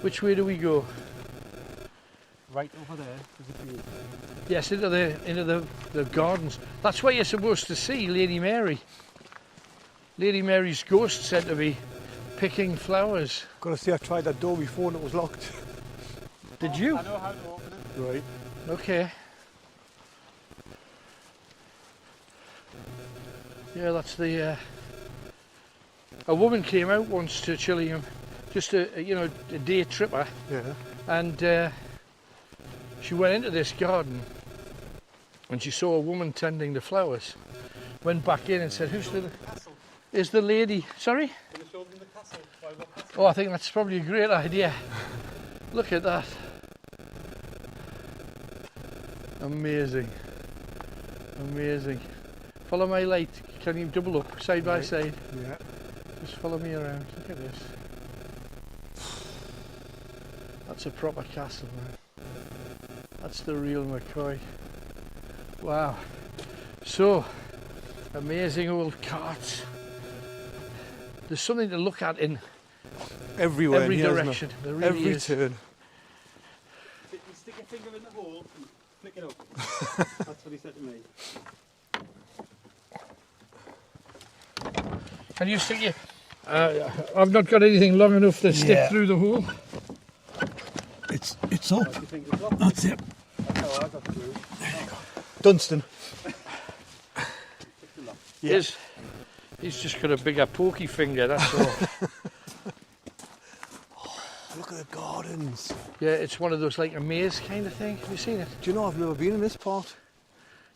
Which way do we go? Right over there. There's a view. Yes, into the gardens. That's where you're supposed to see Lady Mary. Lady Mary's ghost said to be picking flowers. Gotta say, I tried that door before and it was locked. Did you? I know how to open it. Right. Okay. Yeah, that's the. A woman came out once to Chillingham, just a day tripper, Yeah. and she went into this garden, and she saw a woman tending the flowers. Went back in and said, "Who's the? Castle. Is the lady? Sorry? Can I show them the castle? Castle? Oh, I think that's probably a great idea. Look at that. Amazing. Amazing. Follow my light. Can you double up side by side? Yeah. Just follow me around. Look at this. That's a proper castle, man. That's the real McCoy. Wow. So, amazing old carts. There's something to look at in Everywhere. every in here, isn't direction. there? There really Every is. turn. You stick your finger in the hole and flick it up. That's what he said to me. Can you stick your... I've not got anything long enough to stick through the hole. It's That's up. your fingers up. That's it. That's how I got through. Dunstan. Yeah. He's just got a bigger pokey finger, that's all. Look at the gardens. Yeah, it's one of those like a maze kind of thing. Have you seen it? Do you know I've never been in this part?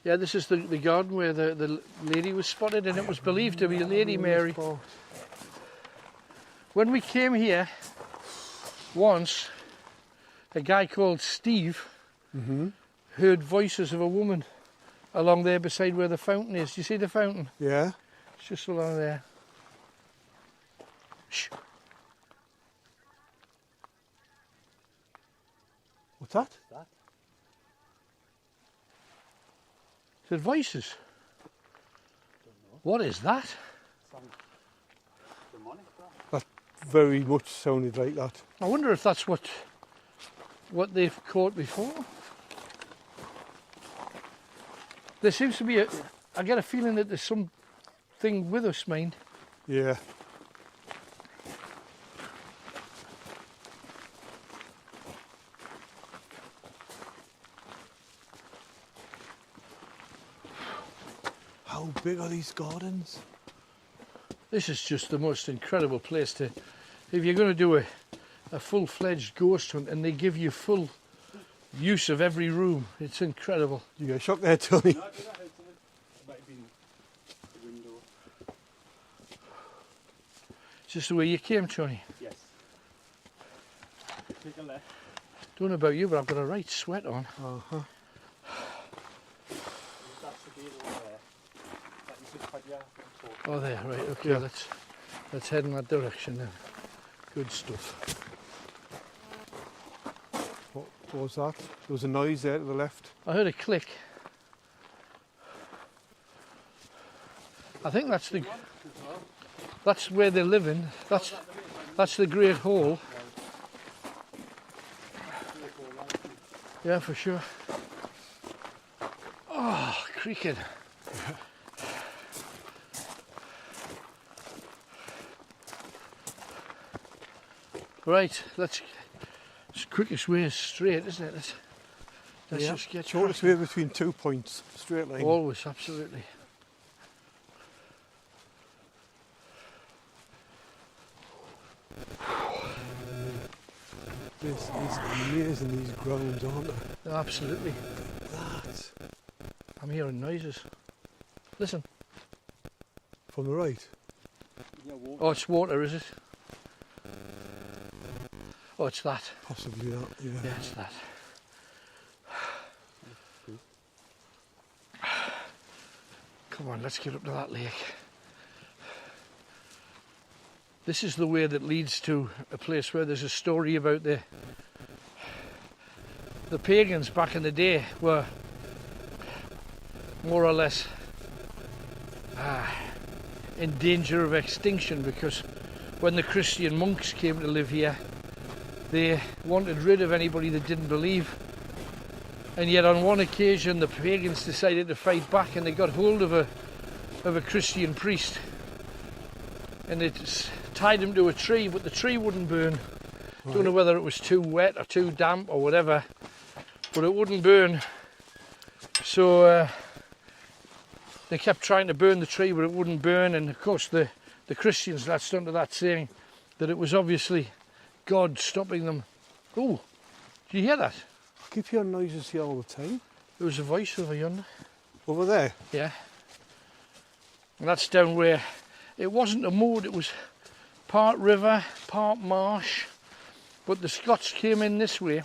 Yeah, this is the garden where the lady was spotted, and it was believed to be Lady Mary. When we came here once, a guy called Steve heard voices of a woman along there beside where the fountain is. Do you see the fountain? Yeah. It's just along there. Shh. What's that? Is it voices? What is that? Sounds demonic, that. That very much sounded like that. I wonder if that's what they've caught before. There seems to be I get a feeling that there's something with us, mind. Yeah. How big are these gardens? This is just the most incredible place to, if you're going to do a full-fledged ghost hunt and they give you full use of every room, it's incredible. You get shocked there, Tony. No, I did that. It might have been the window. It's just the way you came, Tony. Yes. Take a left. Don't know about you, but I've got a right sweat on. Uh-huh. That's the gate over there. That is just quite Oh, there, right, okay, Yeah. let's head in that direction then. Good stuff. What was that? There was a noise there to the left. I heard a click. I think that's where they're living. That's the Great Hall. Yeah, for sure. Oh, creaking. Right, it's the quickest way is straight, isn't it? Let's just get shortest way between 2 points, straight line. Always, absolutely. This is amazing, these grounds, aren't they? Absolutely. That. I'm hearing noises. Listen. From the right. Yeah, water. Oh, it's water, is it? Oh, it's that. Possibly that, yeah. Yeah, it's that. Come on, let's get up to that lake. This is the way that leads to a place where there's a story about the pagans back in the day were more or less in danger of extinction, because when the Christian monks came to live here, they wanted rid of anybody that didn't believe. And yet on one occasion the pagans decided to fight back, and they got hold of a Christian priest, and they tied him to a tree, but the tree wouldn't burn. Right. Don't know whether it was too wet or too damp or whatever, but it wouldn't burn. So they kept trying to burn the tree, but it wouldn't burn. And of course the Christians latched onto that, saying that it was obviously God stopping them. Oh, do you hear that? I keep hearing noises here all the time. There was a voice over yonder. Over there? Yeah. And that's down where it wasn't a moat, it was part river, part marsh. But the Scots came in this way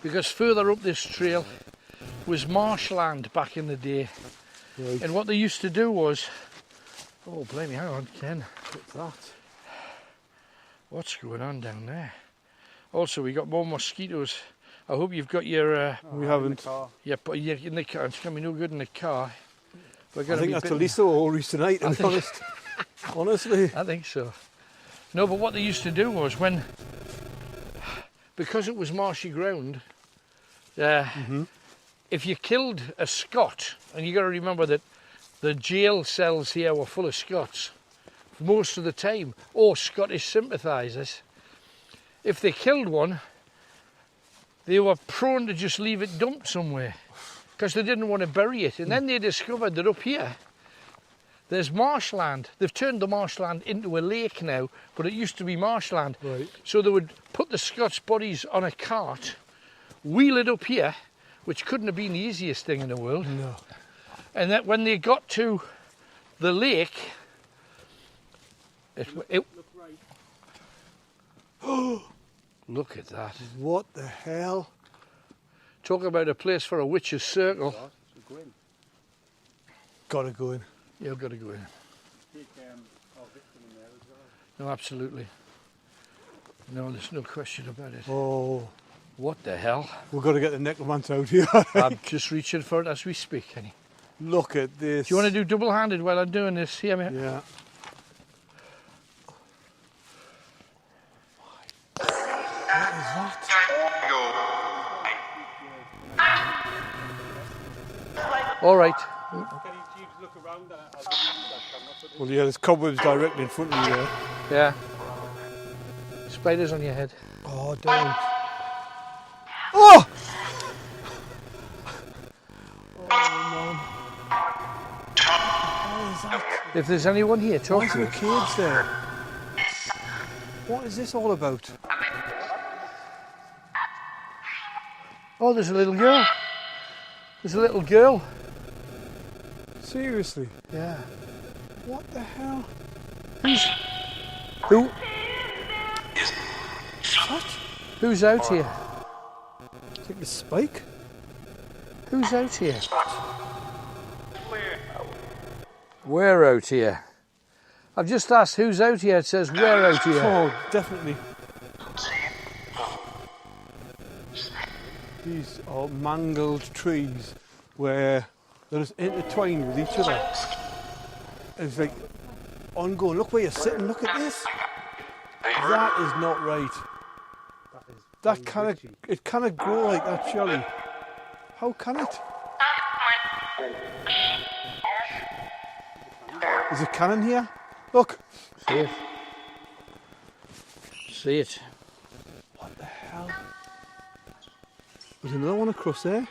because further up this trail was marshland back in the day. Right. And what they used to do was, oh blimey, hang on, Ken. What's that? What's going on down there? Also, we got more mosquitoes. I hope you've got your... we haven't. Yeah, but you're in the car. It's going to be no good in the car. I think that's the least of all worries tonight, to be honest. Honestly. I think so. No, but what they used to do was because it was marshy ground, if you killed a Scot, and you got to remember that the jail cells here were full of Scots most of the time, or Scottish sympathisers, if they killed one, they were prone to just leave it dumped somewhere because they didn't want to bury it. And then they discovered that up here there's marshland. They've turned the marshland into a lake now, but it used to be marshland. Right. So they would put the Scots bodies on a cart, wheel it up here, which couldn't have been the easiest thing in the world. No. And that when they got to the lake, look at that. What the hell? Talk about a place for a witch's circle. Gotta go in. You've got to go in. No, absolutely. No, there's no question about it. Oh. What the hell? We've got to get the necromancer out here. I'm just reaching for it as we speak, Kenny. Look at this. Do you want to do double-handed while I'm doing this? Here, mate. Yeah. What is that? All right. Well, yeah, there's cobwebs directly in front of you there. Yeah. Spiders on your head. Oh, don't. Oh! Oh, Mum. If there's anyone here, talk Why is to there us. a cage there? What is this all about? Oh, there's a little girl. There's a little girl. Seriously? Yeah. What the hell? Who? What? Who's out here? Take the spike? Who's out here? We're out here. I've just asked who's out here. It says we're out here. Oh, definitely. These are mangled trees where they're just intertwined with each other. And it's like ongoing. Look where you're sitting. Look at this. That is not right. That cannot grow like that, surely. How can it? There's a cannon here. Look. See it. See it. What the hell? There's another one across there.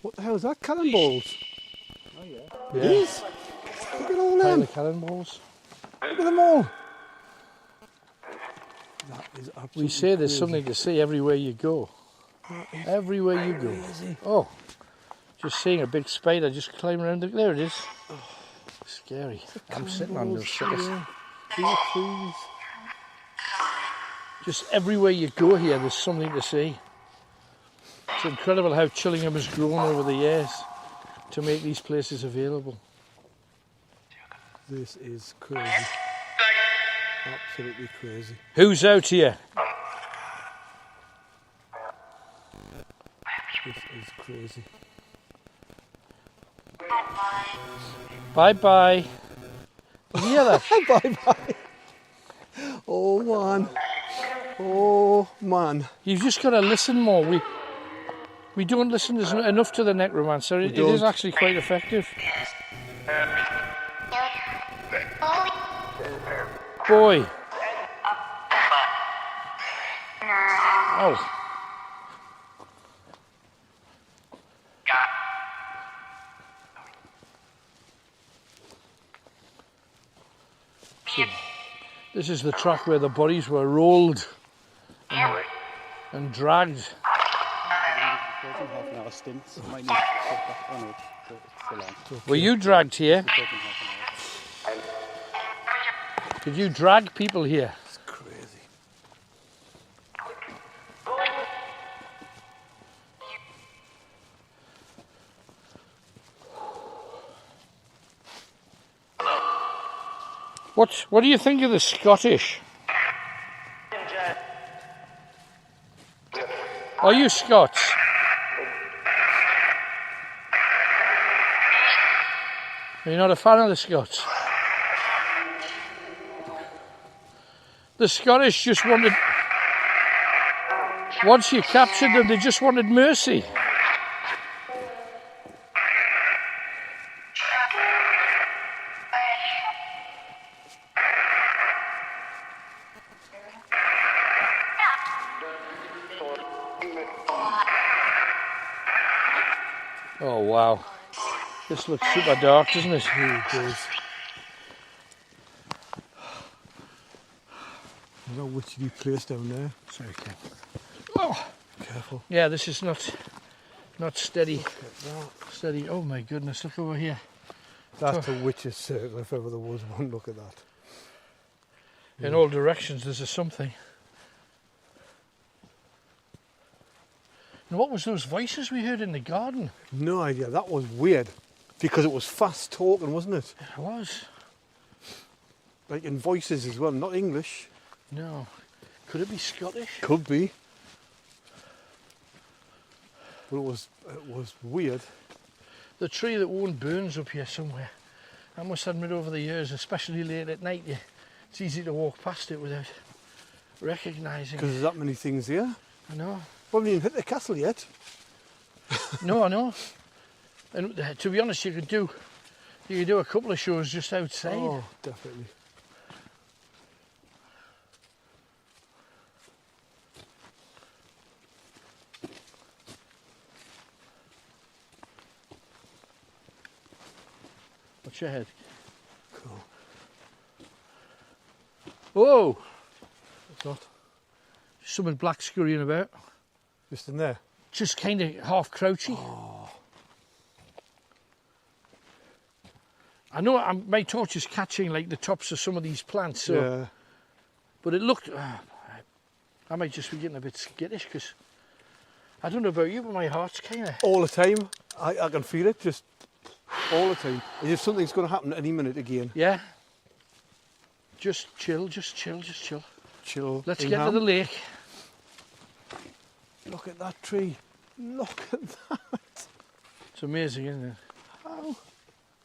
What the hell is that? Cannonballs? Oh yeah. It is. Look at all Pile them. of cannonballs. Look at them all. That is absolutely We say there's crazy. something to see everywhere you go. Everywhere you go. Crazy. Oh, just seeing a big spider just climbing around. There it is. Scary. I'm sitting on those suckers. Trees. Just everywhere you go here, there's something to see. It's incredible how Chillingham has grown over the years to make these places available. This is crazy. Absolutely crazy. Who's out here? This is crazy. Bye bye. Did you hear that? Bye bye. Oh man. Oh man. You've just got to listen more. We don't listen enough to the necromancer. It is actually quite effective. Boy. Oh. This is the track where the bodies were rolled and dragged. Half an hour stint. So might need to put that on it. It's so long. Were you dragged here? Did you drag people here? It's crazy. What do you think of the Scottish? Are you Scots? Are you not a fan of the Scots? The Scottish just wanted, once you captured them, they just wanted mercy. Oh wow, this looks super dark, doesn't it? It does. You know which you place down there? Sorry, Ken. Oh, Careful. yeah, this is not steady. Look at that. Steady. Oh my goodness, look over here. That's a witch's circle if ever there was one. Look at that. In all directions, there's a something. And what was those voices we heard in the garden? No idea. That was weird because it was fast talking, wasn't it? It was. Like in voices as well, not English. No. Could it be Scottish? Could be. But it was weird. The tree that won't burns up here somewhere. I must admit, over the years, especially late at night, it's easy to walk past it without recognising Because it. there's that many things here. I know. We haven't even hit the castle yet. No, I know. And to be honest, you could do a couple of shows just outside. Oh, definitely. Watch your head. Cool. Whoa! What's that? Something black scurrying about. Just in there. Just kind of half crouchy. Oh. I know my torch is catching like the tops of some of these plants, so, Yeah. but it looked. I might just be getting a bit skittish because I don't know about you, but my heart's kind of. All the time. I can feel it just all the time. As if something's going to happen any minute again. Yeah. Just chill, just chill, just chill. Chill. Let's get to the lake. Look at that tree. Look at that. It's amazing, isn't it? How?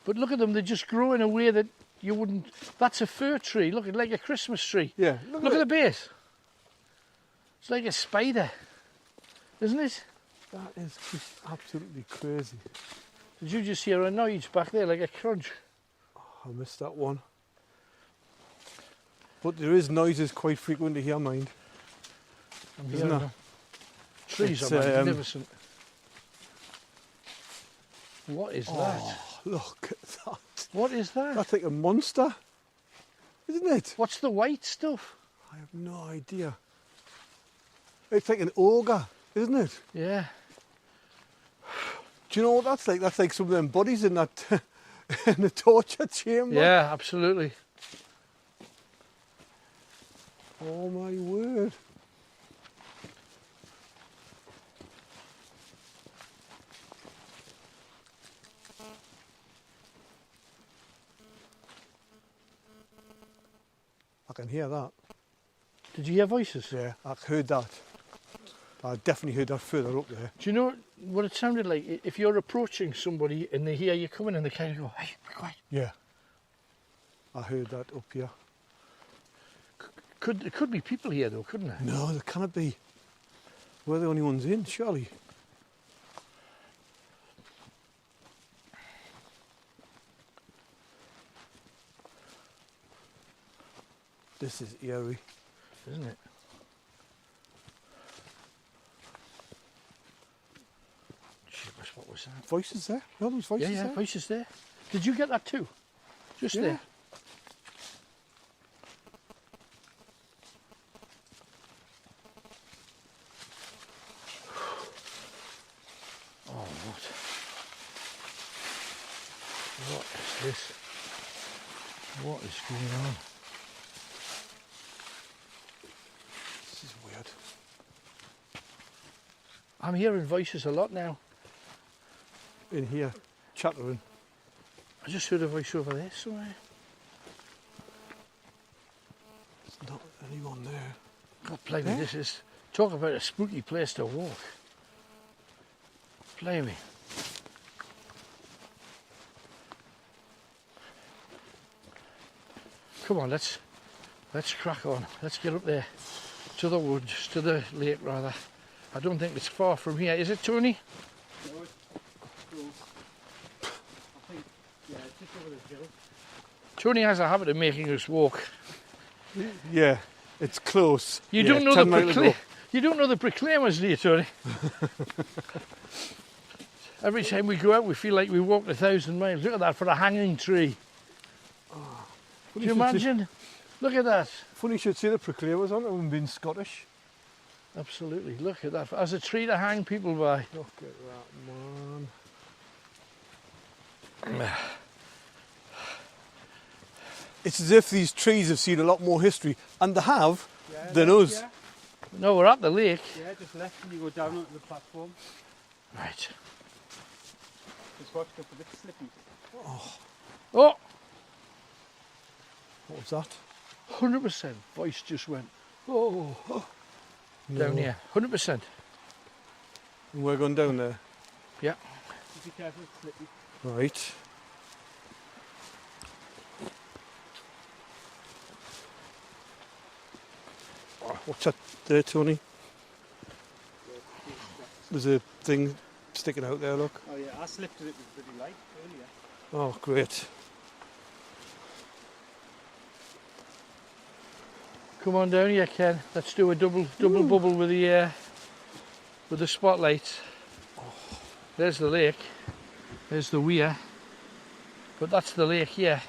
But look at them, they just grow in a way that you wouldn't. That's a fir tree, look, like a Christmas tree. Yeah. Look at the base. It's like a spider, isn't it? That is just absolutely crazy. Did you just hear a noise back there, like a crunch? I missed that one. But there is noises quite frequently here, mind. I'm Isn't hearing there? them. Trees It's, are magnificent. What is that? Oh, look at that. What is that? That's like a monster, isn't it? What's the white stuff? I have no idea. It's like an ogre, isn't it? Yeah. Do you know what that's like? That's like some of them bodies in that in the torture chamber. Yeah, absolutely. Oh my word. I can hear that. Did you hear voices? Yeah, I heard that. I definitely heard that further up there. Do you know what it sounded like? If you're approaching somebody and they hear you coming and they kind of go, hey, be quiet. Yeah. I heard that up here. There could be people here though, couldn't there? No, there cannot be. We're the only ones in, surely. This is eerie. Isn't it? Jeepers, what was that? Voices there? No, there was voices Yeah, there. voices there. Did you get that too? Just Yeah. there? Oh, what is this? What is going on? This is weird. I'm hearing voices a lot now. In here, chattering. I just heard a voice over there somewhere. There's not anyone there. God, blimey, Yeah. this is... Talk about a spooky place to walk. Blimey. Come on, let's crack on. Let's get up there to the woods, to the lake rather. I don't think it's far from here, is it, Tony? No, it's close. I think, yeah, it's just over the hill. Tony has a habit of making us walk. Yeah, it's close. You Yeah, don't know 10 miles ago. you don't know the proclaimers, do you, Tony? Every time we go out, we feel like we walked 1,000 miles. Look at that for a hanging tree. Do you imagine? Look at that. Funny you should see the proclaimers on them being Scottish. Absolutely. Look at that. As a tree to hang people by. Look at that, man. It's as if these trees have seen a lot more history, and they have, than us. Yeah, No, we're at the lake. yeah, just left and you go down onto the platform. Right. Just watch, it's a bit slippy. Oh, What was that? 100%. Voice just went, oh, down No. here. 100%. And we're going down there. Yeah. Just be careful, it's slippy. Right. Oh, what's that there, Tony? There's a thing sticking out there, look. Oh yeah, I slipped and it was pretty light earlier. Oh, great. Come on down here, Ken. Let's do a double bubble with the spotlight. There's the lake. There's the weir. But that's the lake here.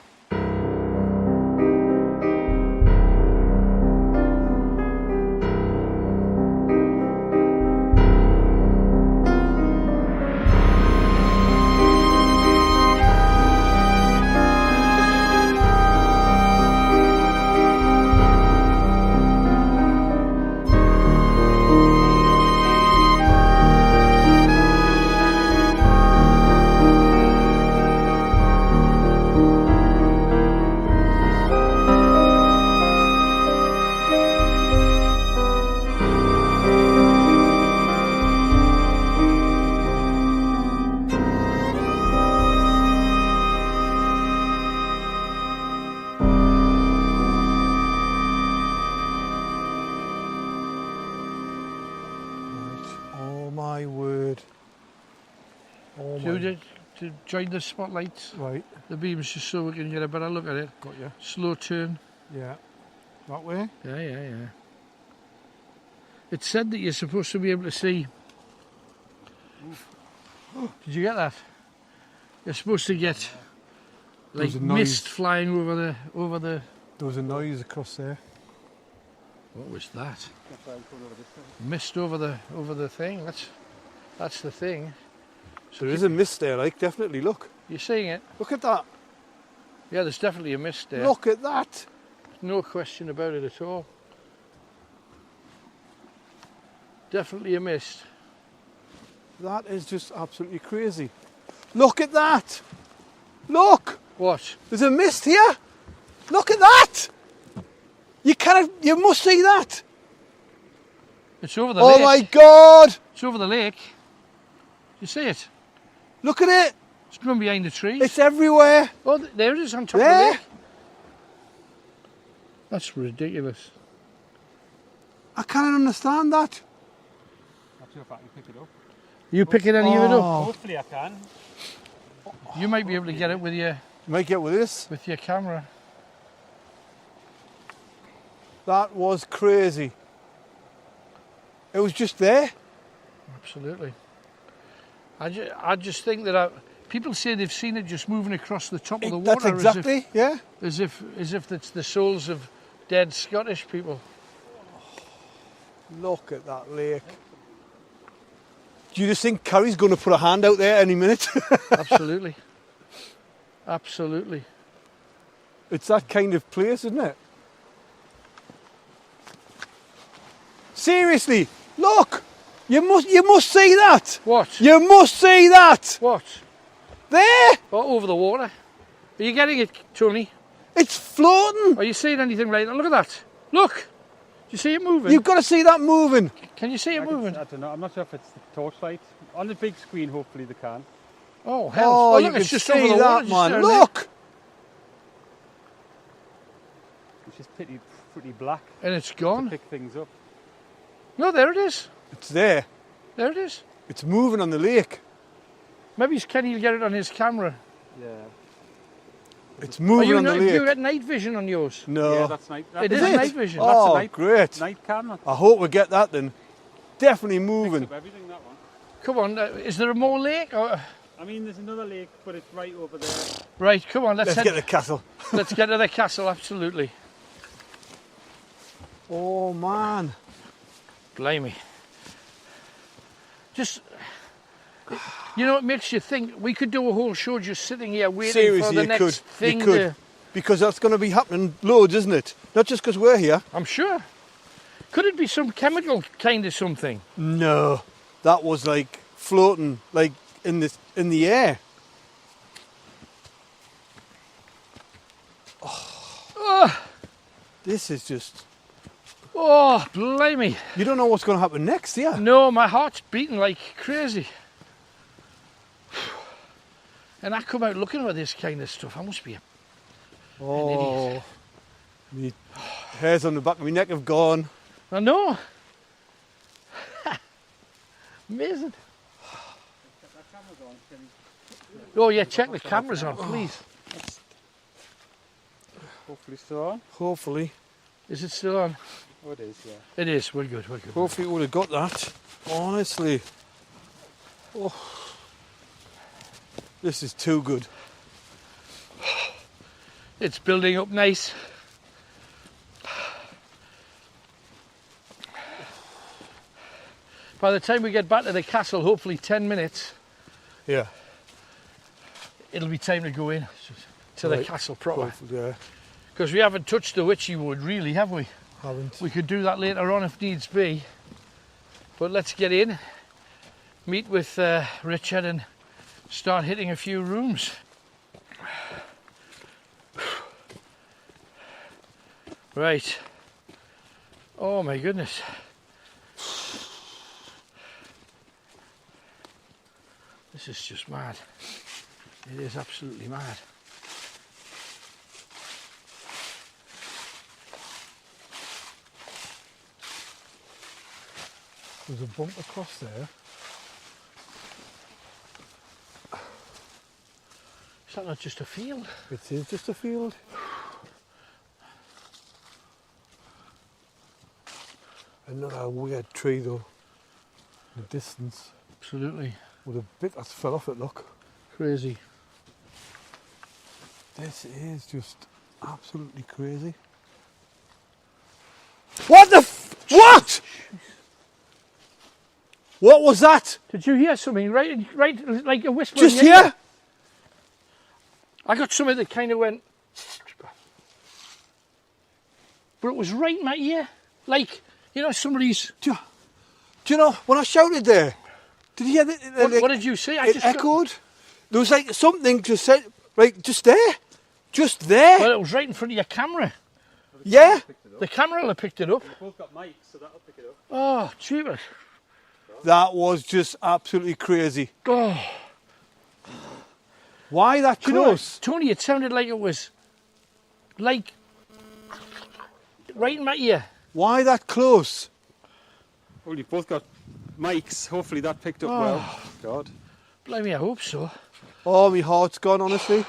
My word. Oh my. To join the spotlight, Right, the beams, just so we can get a better look at it. got you. Slow turn. Yeah. That way? Yeah. It said that you're supposed to be able to see. Did you get that? You're supposed to get There was like a noise. mist flying over the. There was a noise across there. What was that? That's why I'm coming over this way. Mist over the thing. That's the thing. So there is a mist there, like, definitely. Look. You're seeing it? Look at that. Yeah, there's definitely a mist there. Look at that. No question about it at all. Definitely a mist. That is just absolutely crazy. Look at that. Look. What? There's a mist here. Look at that. You must see that. It's over the Oh lake. my God. It's over the lake. You see it? Look at it. It's from behind the trees. It's everywhere. Oh, there it is on top of There. the lake. That's ridiculous. I can't understand that. Not sure if I can pick it up. You picking any of it up? Hopefully I can. You might be able to get it with your Might get with this. camera. That was crazy. It was just there. Absolutely. I just think that people say they've seen it just moving across the top of the water. That's exactly, yeah. As if it's the souls of dead Scottish people. Look at that lake. Do you just think Carrie's going to put a hand out there any minute? Absolutely. Absolutely. It's that kind of place, isn't it? Seriously, look! You must see that! What? You must see that! What? There! Oh, over the water. Are you getting it, Tony? It's floating! Are you seeing anything like that? Look at that. Look! Do you see it moving? You've got to see that moving. Can you see it moving? I don't know. I'm not sure if it's the torchlight. On the big screen, hopefully they can. Oh, hell. Oh, Look, you it's can just see over the that, water. just man. down there. Look! Which is pretty black And it's to gone. pick things up. No, there it is. It's there. There it is. It's moving on the lake. Maybe Kenny will get it on his camera. Yeah. It's Are moving you, on the lake. you got night vision on yours? No. Yeah, that's night. It is it? night vision. That's Oh, a night, great. night camera. I hope we get that then. Definitely Picks moving. up everything, that one. Come on, is there a more lake? Or... I mean, there's another lake, but it's right over there. Right, come on, Let's get the castle. let's get to the castle, absolutely. Oh, man. Blimey. Just, you know, it makes you think we could do a whole show just sitting here waiting Seriously, for the you next could. thing. You could. Because that's going to be happening loads, isn't it? Not just because we're here. I'm sure. Could it be some chemical kind of something? No. That was like floating, like in the air. Oh, This is just... oh, blimey. You don't know what's going to happen next, yeah? No, my heart's beating like crazy. And I come out looking at this kind of stuff. I must be a... Oh. My hairs on the back of my neck have gone. I know. Amazing. Oh yeah, check the cameras on, please. Hopefully still on. Hopefully. Is it still on? Oh, it is, yeah. It is. We're good. We're good. Hopefully we would have got that. Honestly. Oh. This is too good. It's building up nice. By the time we get back to the castle, hopefully 10 minutes, Yeah. it'll be time to go in to the Right. castle proper. Hopefully, yeah. Because we haven't touched the witchy wood really, have we? Haven't. We could do that later on if needs be. But let's get in, meet with Richard and start hitting a few rooms. Right. Oh my goodness. This is just mad. It is absolutely mad. There's a bump across there. Is that not just a field? It is just a field. Another weird tree though. In the distance. Absolutely. With a bit that's fell off it, look. Crazy. This is just absolutely crazy. What the what? What was that? Did you hear something? Right, like a whisper. Just in your ear? here? I got something that kind of went, but it was right in my ear. Like, you know, somebody's. Do you know, when I shouted there, did you hear that? What did you see? I It just echoed. There was like something just said, like just there. Just there. Well, it was right in front of your camera. Yeah. The camera will have picked it up. We've both got mics, so that'll pick it up. Oh, jeepers. That was just absolutely crazy. Oh, Why that do you know, close? Tony, it sounded like it was, like, right in my ear. Why that close? Well, you've both got mics. Hopefully that picked up Oh. well. God. Blimey, I hope so. Oh, my heart's gone, honestly.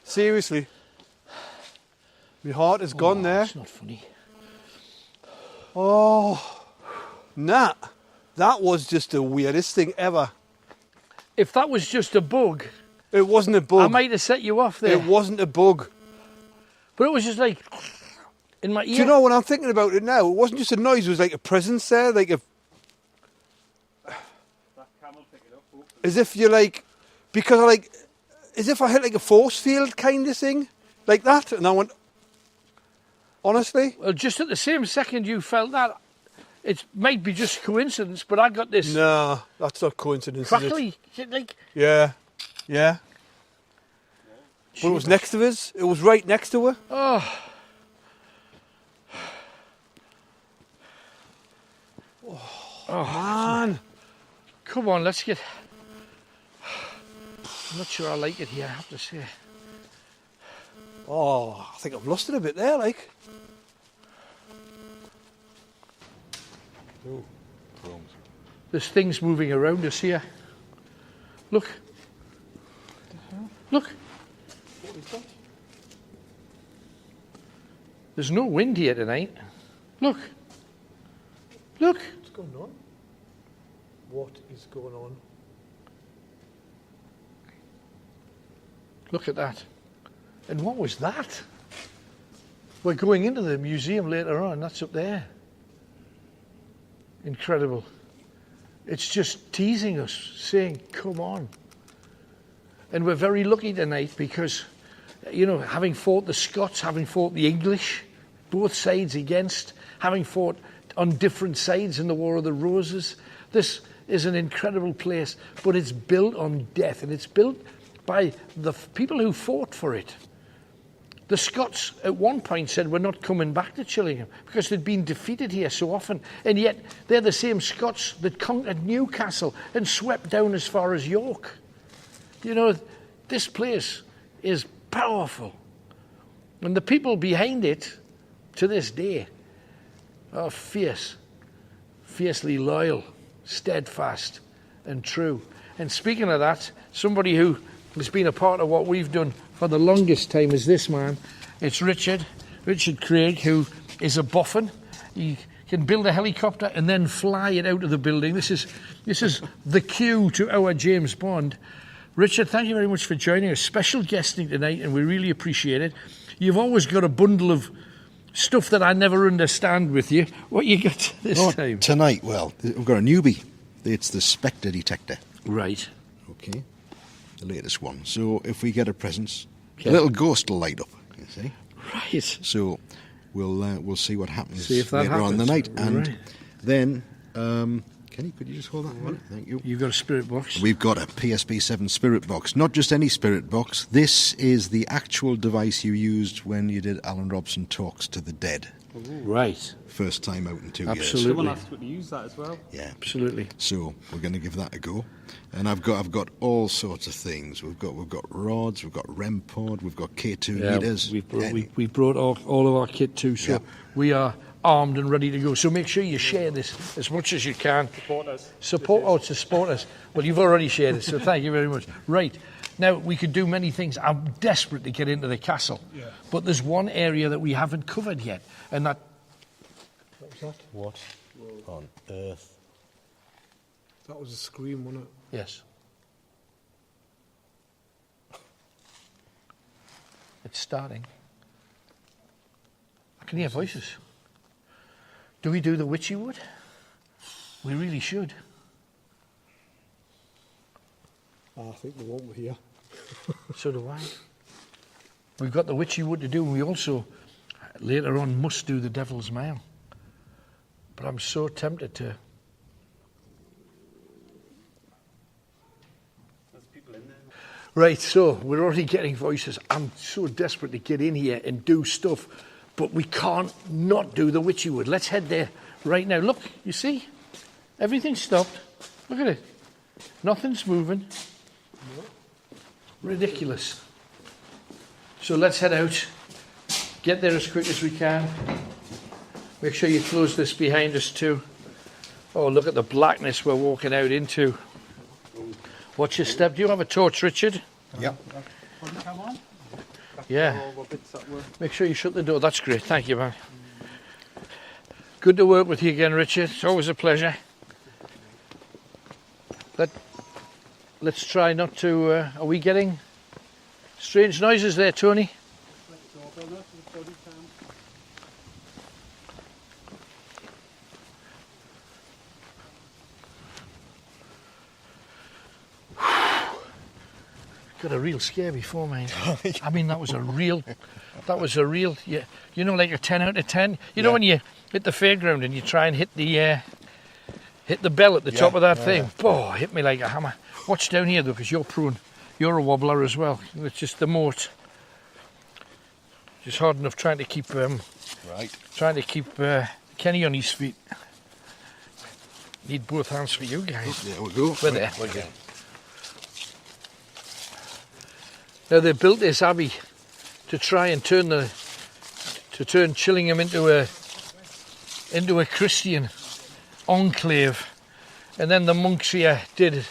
Seriously. My heart is gone there. It's not funny. Oh, nah. That was just the weirdest thing ever. If that was just a bug, It wasn't a bug. I might have set you off there. It wasn't a bug. But it was just like in my ear. Do you know when I'm thinking about it now? It wasn't just a noise. It was like a presence there, like a. That camel pick it up. Hopefully. As if you're like, because I like, as if I hit like a force field kind of thing, like that, and I went. Honestly, Well, just at the same second you felt that, it might be just coincidence, but I got this nah, that's not coincidence. Is it? crackly, like, Yeah, yeah. But it was next to us. It was right next to her. oh, Man, come on, let's get. I'm not sure I like it here, I have to say. oh, I think I've lost it a bit there, like. Oh, crumbs. There's things moving around us here. Look. Look. What is that? There's no wind here tonight. Look. Look. What's going on? What is going on? Look at that. And what was that? We're going into the museum later on. That's up there. Incredible. It's just teasing us, saying, come on. And we're very lucky tonight because, you know, having fought the Scots, having fought the English, both sides against, having fought on different sides in the War of the Roses, this is an incredible place, but it's built on death, and it's built by the people who fought for it. The Scots at one point said we're not coming back to Chillingham because they'd been defeated here so often, and yet they're the same Scots that conquered Newcastle and swept down as far as York. You know, this place is powerful, and the people behind it to this day are fierce, fiercely loyal, steadfast and true. And speaking of that, somebody who has been a part of what we've done for the longest time is this man. It's Richard Craig, who is a boffin. He can build a helicopter and then fly it out of the building. This is the cue to our James Bond. Richard, thank you very much for joining us. Special guesting tonight, and we really appreciate it. You've always got a bundle of stuff that I never understand with you. What you got this time? Tonight, well, we've got a newbie. It's the Spectre detector. Right. Okay. The latest one. So if we get a presence, Okay. a little ghost will light up, you see. Right. So we'll see what happens See if that later on in the night. happens. And Right. then, Kenny, could you just hold that one? Thank you. You've got a spirit box. We've got a PSP-7 spirit box. Not just any spirit box. This is the actual device you used when you did Alan Robson Talks to the Dead. Right. First time out in 2 years. Absolutely. Someone asked me to use that as well. Yeah. Absolutely. So we're going to give that a go, and I've got all sorts of things. We've got rods, we've got REM pod, we've got K2 meters. We've brought all of our kit too, so Yeah. we are armed and ready to go. So make sure you share this as much as you can. Support us. Support us. Well, you've already shared it, so thank you very much. Right. Now, we could do many things. I'm desperate to get into the castle. Yeah. But there's one area that we haven't covered yet, and that... What was that? What on earth? That was a scream, wasn't it? Yes. It's starting. I can hear voices. Do we do the witchy wood? We really should. I think the one we're here. So do I. We've got the witchy wood to do, and we also, later on, must do the devil's mail. But I'm so tempted to... There's people in there. Right, so we're already getting voices. I'm so desperate to get in here and do stuff, but we can't not do the witchy wood. Let's head there right now. Look, you see? Everything's stopped. Look at it. Nothing's moving. Ridiculous. So let's head out. Get there as quick as we can. Make sure you close this behind us too. Oh, look at the blackness we're walking out into. Watch your step. Do you have a torch, Richard? Yep. Come on. Yeah. All the bits that were. Make sure you shut the door. That's great. Thank you, man. Good to work with you again, Richard. It's always a pleasure. Let's try not to... are we getting strange noises there, Tony? Got a real scare before, mate. I mean, that was a real, yeah, you know, like a 10 out of 10. You know when you hit the fairground and you try and hit the bell at the top of that thing? Oh, hit me like a hammer. Watch down here though, because you're prone. You're a wobbler as well. It's just the moat. Just hard enough trying to keep Kenny on his feet. Need both hands for you guys. There we go. We're there. Now they built this abbey to try and turn Chillingham into a Christian enclave, and then the monks here did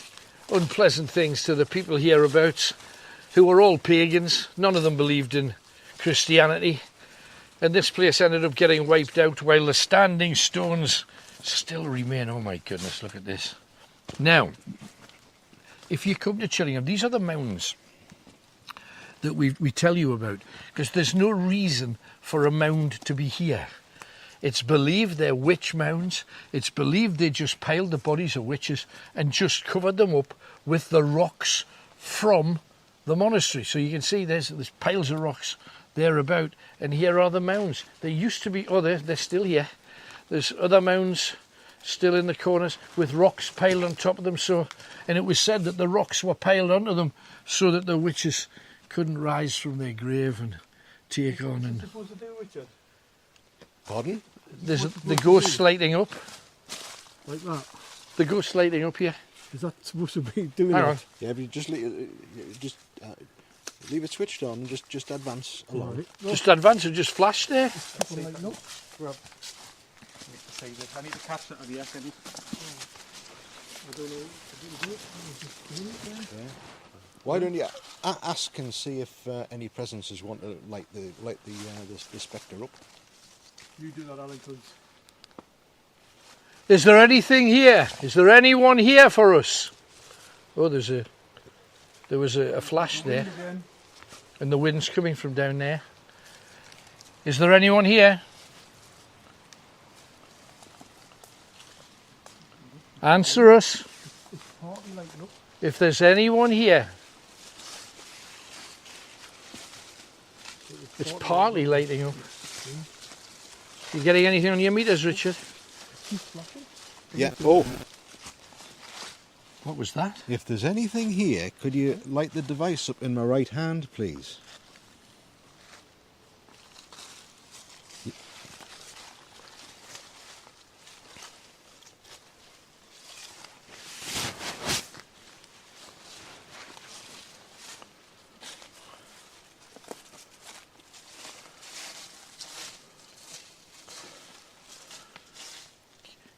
unpleasant things to the people hereabouts, who were all pagans. None of them believed in Christianity, and this place ended up getting wiped out while the standing stones still remain. Oh my goodness, look at this. Now, if you come to Chillingham, these are the mounds that we tell you about, because there's no reason for a mound to be here. It's believed they're witch mounds. It's believed they just piled the bodies of witches and just covered them up with the rocks from the monastery. So you can see there's piles of rocks there about, and here are the mounds. They used to be, they're still here. There's other mounds still in the corners with rocks piled on top of them. And it was said that the rocks were piled onto them so that the witches couldn't rise from their grave and take on. And Supposed to do, Richard? Pardon? there's the ghost lighting up. Like that? The ghost lighting up here. Is that supposed to be doing Hang that? on. Yeah, but you just leave it switched on and just advance along. Right. Just advance and just flash there. Like, no. Grab. I need to catch that of the Kenny. I don't know. Why don't you ask and see if any presences want to light the spectre up? You do that, Alan, please. Is there anything here? Is there anyone here for us? Oh, there was a flash there, and the wind's coming from down there. Is there anyone here? Answer us. If there's anyone here. It's partly lighting up. You getting anything on your meters, Richard? Yeah. Oh, What was that? if there's anything here, could you light the device up in my right hand, please?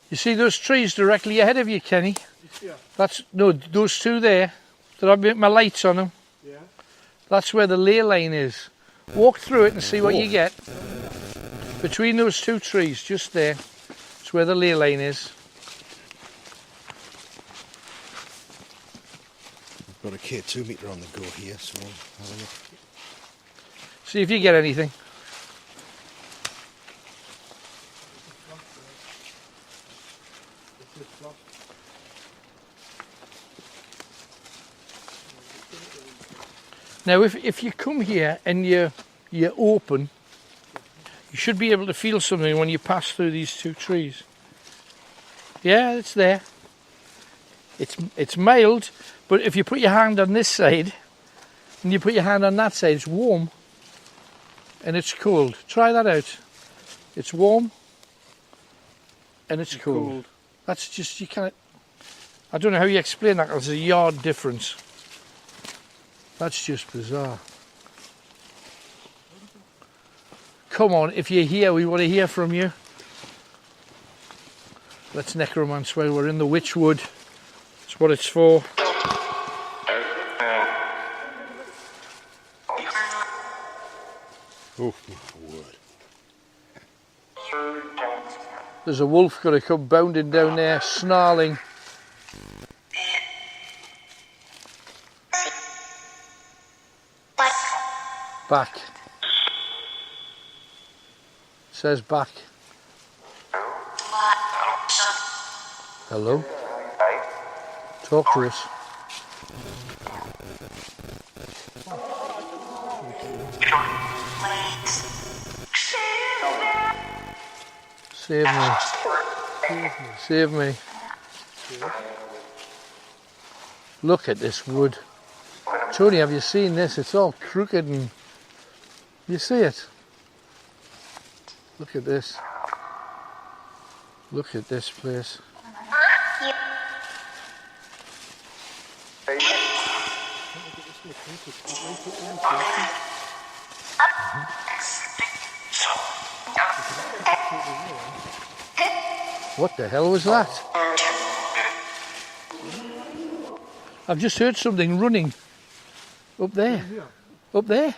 You see those trees directly ahead of you, Kenny? Yeah. Those two there. That I've got my lights on them. Yeah. That's where the ley line is. Walk through it and see what you get. Between those two trees, just there, it's where the ley line is. We've got a K2 meter on the go here, so I'll have a look. See if you get anything. Now, if you come here and you're open, you should be able to feel something when you pass through these two trees. Yeah, it's there. It's mild, but if you put your hand on this side and you put your hand on that side, it's warm and it's cold. Try that out. It's warm and it's cold. That's just, you can't, I don't know how you explain that. There's a yard difference. That's just bizarre. Come on, if you're here, we want to hear from you. Let's necromance while we're in the witch wood. That's what it's for. Oh my word. There's a wolf going to come bounding down there, snarling. Back. Says back. Hello? Talk to us. Save me. Save me. Look at this wood. Tony, have you seen this? It's all crooked and... You see it? Look at this. Look at this place. What the hell was that? I've just heard something running up there. Up there.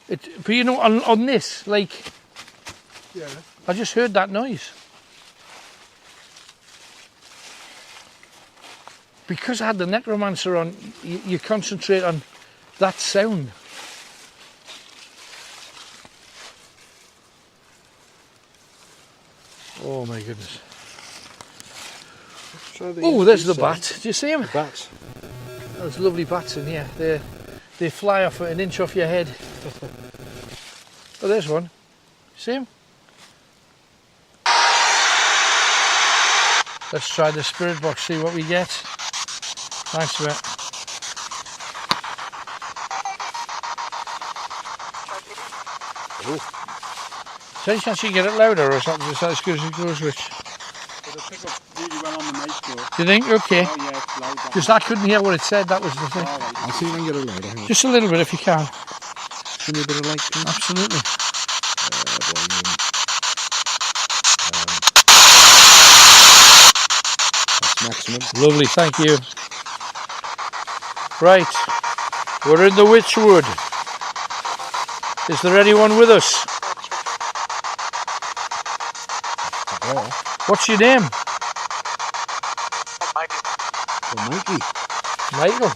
But you know, on this, like, Yeah. I just heard that noise. Because I had the necromancer on, you concentrate on that sound. Oh my goodness. Oh, there's the bat. Do you see him? Bats. There's lovely bats in here. They fly off an inch off your head. Oh, there's one. See him? Let's try the spirit box, see what we get. Thanks for it. Is there any chance you can get it louder, or is that just as good as it goes, Rich? It'll pick up really well on the mic though. Do you think? Okay. Oh yeah, it's loud. That Just I couldn't hear what it said, that was the thing. All right. I'll see if I can get it louder. Hang on. Just a little bit if you can. Give me a bit of light, please. Absolutely. Volume. That's maximum. Lovely, thank you. Right, we're in the Witchwood. Is there anyone with us? What's your name? Oh, Mikey. Michael.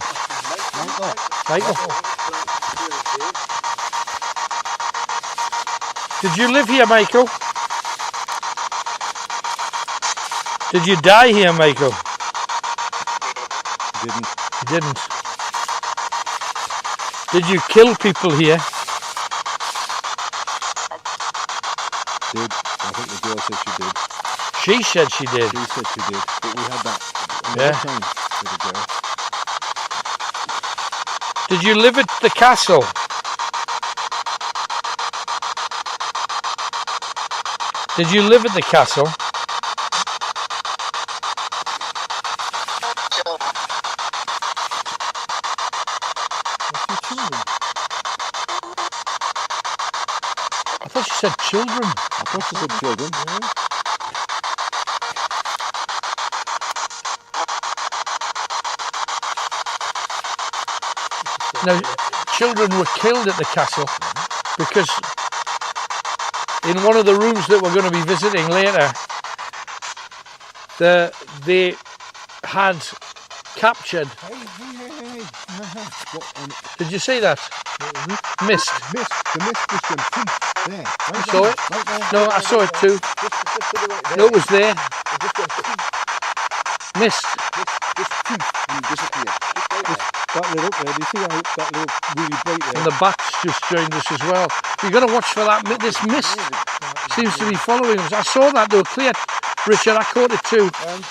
Michael. Did you live here, Michael? Did you die here, Michael? Didn't. You didn't. Did you kill people here? Did. I think the girl said she did. She said she did. She said she did. But we had that Yeah. another time with the girl. Did you live at the castle? Did you live at the castle? I thought you said children. I thought she said children. Now, children were killed at the castle because in one of the rooms that we're going to be visiting later, they had captured. Did you see that? Mist. Mist. The mist was from there. You saw it? No, I saw it too. No, it was there. Mist. That lit up there. Do you see how that lit up really bright there? And the bats just joined us as well. You've got to watch for that. This mist seems to be following us. I saw that though, clear. Richard, I caught it too. And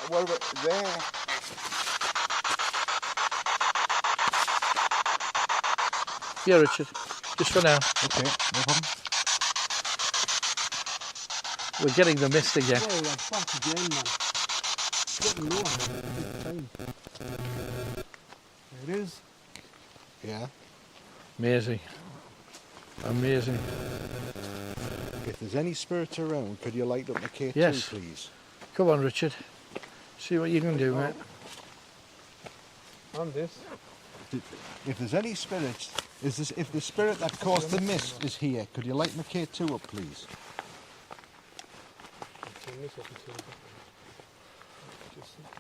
what about there? Yeah, Richard. Just for now. Okay, no problem. We're getting the mist again. Oh, that's back again, man. Getting lower. Time. There it is. Yeah. Amazing. Amazing. If there's any spirits around, could you light up the K2, Yes. please? Come on, Richard. See what you can do, mate. And this. If there's any spirits, if the spirit that caused the mist is here, could you light my K2 up, please? Turn this up and turn that on. Just like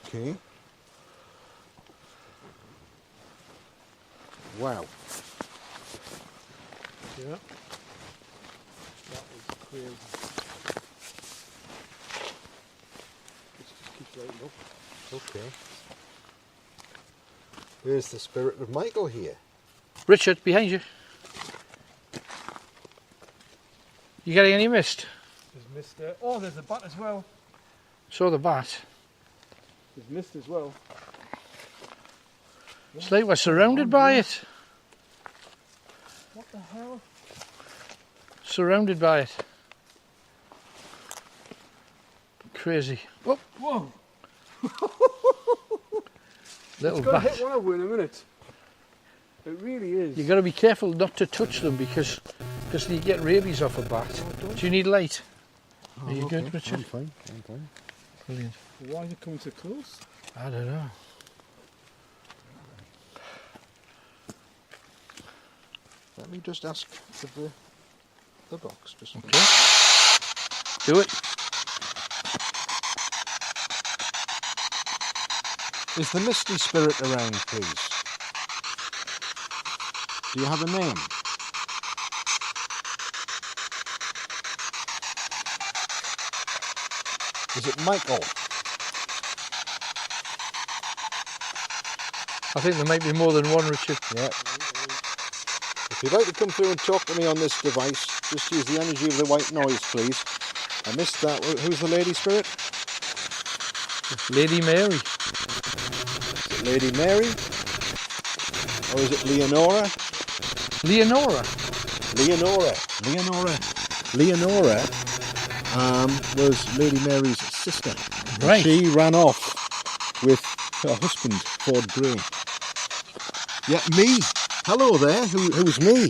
this. Okay. Wow. Yeah. That is crazy. This just keeps lighting up. Okay. There's the spirit of Michael here. Richard, behind you. You getting any mist? There's mist there. Oh, there's a bat as well. Saw the bat. There's mist as well. It's like we're surrounded by it. What the hell? Surrounded by it. Crazy. Oh, Whoa! little It's going to bat. hit one of them in a minute. It really is. You've got to be careful not to touch them because you get rabies off a bat. Do you need light? Are you good, Richard? I'm fine. Brilliant. Why is it coming so close? I don't know. Let me just ask for the box. Just Okay. Do it. Is the misty spirit around, please? Do you have a name? Is it Michael? I think there might be more than one, Richard. Yeah. If you'd like to come through and talk to me on this device, just use the energy of the white noise, please. I missed that. Who's the lady spirit? Lady Mary. Is it Lady Mary? Or is it Leonora? Leonora. Leonora was Lady Mary's sister. Right. She ran off with her husband, Ford Grey. Yeah, me. Hello there. Who's me?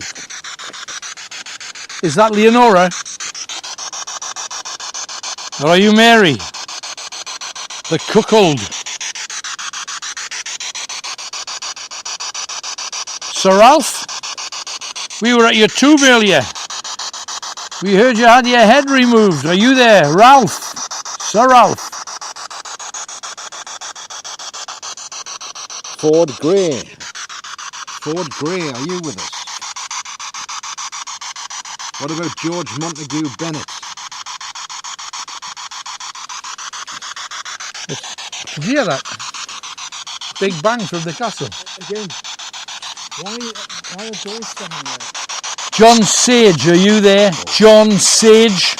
Is that Leonora? Or are you Mary? The cuckold. Sir Ralph? We were at your tomb earlier. We heard you had your head removed. Are you there, Ralph? Sir Ralph? Ford Grey. Ford Grey, are you with us? What about George Montague Bennett? Did you hear that? Big bang from the castle. Again, why are doors standing there? John Sage, are you there? John Sage?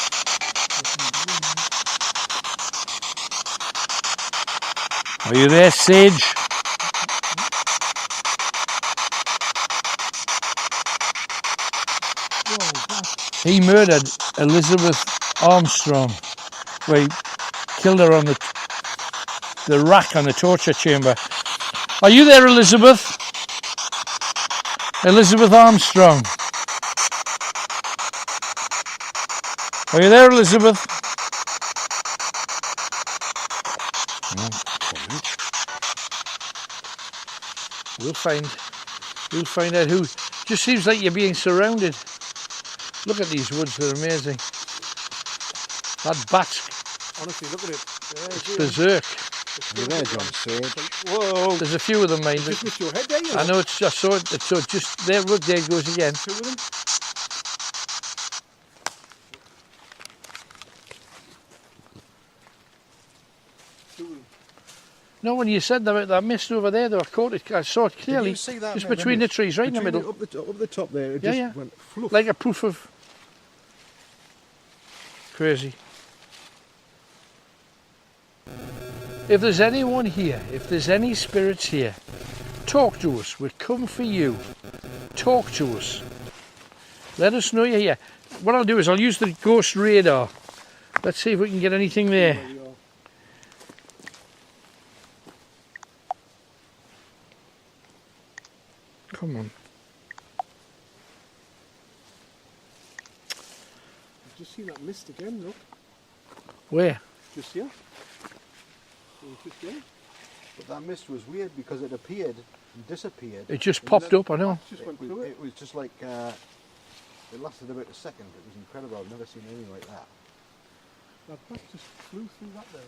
Are you there, Sage? He murdered Elizabeth Armstrong. Well, he killed her on the rack on the torture chamber. Are you there, Elizabeth? Elizabeth Armstrong. Are you there, Elizabeth? We'll find out who. Just seems like you're being surrounded. Look at these woods, they're amazing. That bat, Honestly, look at it. it's berserk. You're there, John Sage. Whoa! There's a few of them, mind. Just missed your head there, you know. I know, I saw it, so just there, look, there it goes again. Two of them. No, when you said that mist over there, though, I saw it clearly. Did you see that just in that between the image? trees, right in the Between middle. Up the top there, it Yeah, just yeah. went fluff. Like a proof of... Crazy. If there's anyone here, if there's any spirits here, talk to us. We'll come for you. Talk to us. Let us know you're here. What I'll do is I'll use the ghost radar. Let's see if we can get anything there. Come on. Just see that mist again, look. Where? Just here. Just here. But that mist was weird because it appeared and disappeared. It just popped up, I know. Just went through it. It was just like, it lasted about a second. It was incredible. I've never seen anything like that. That bat just flew through that there.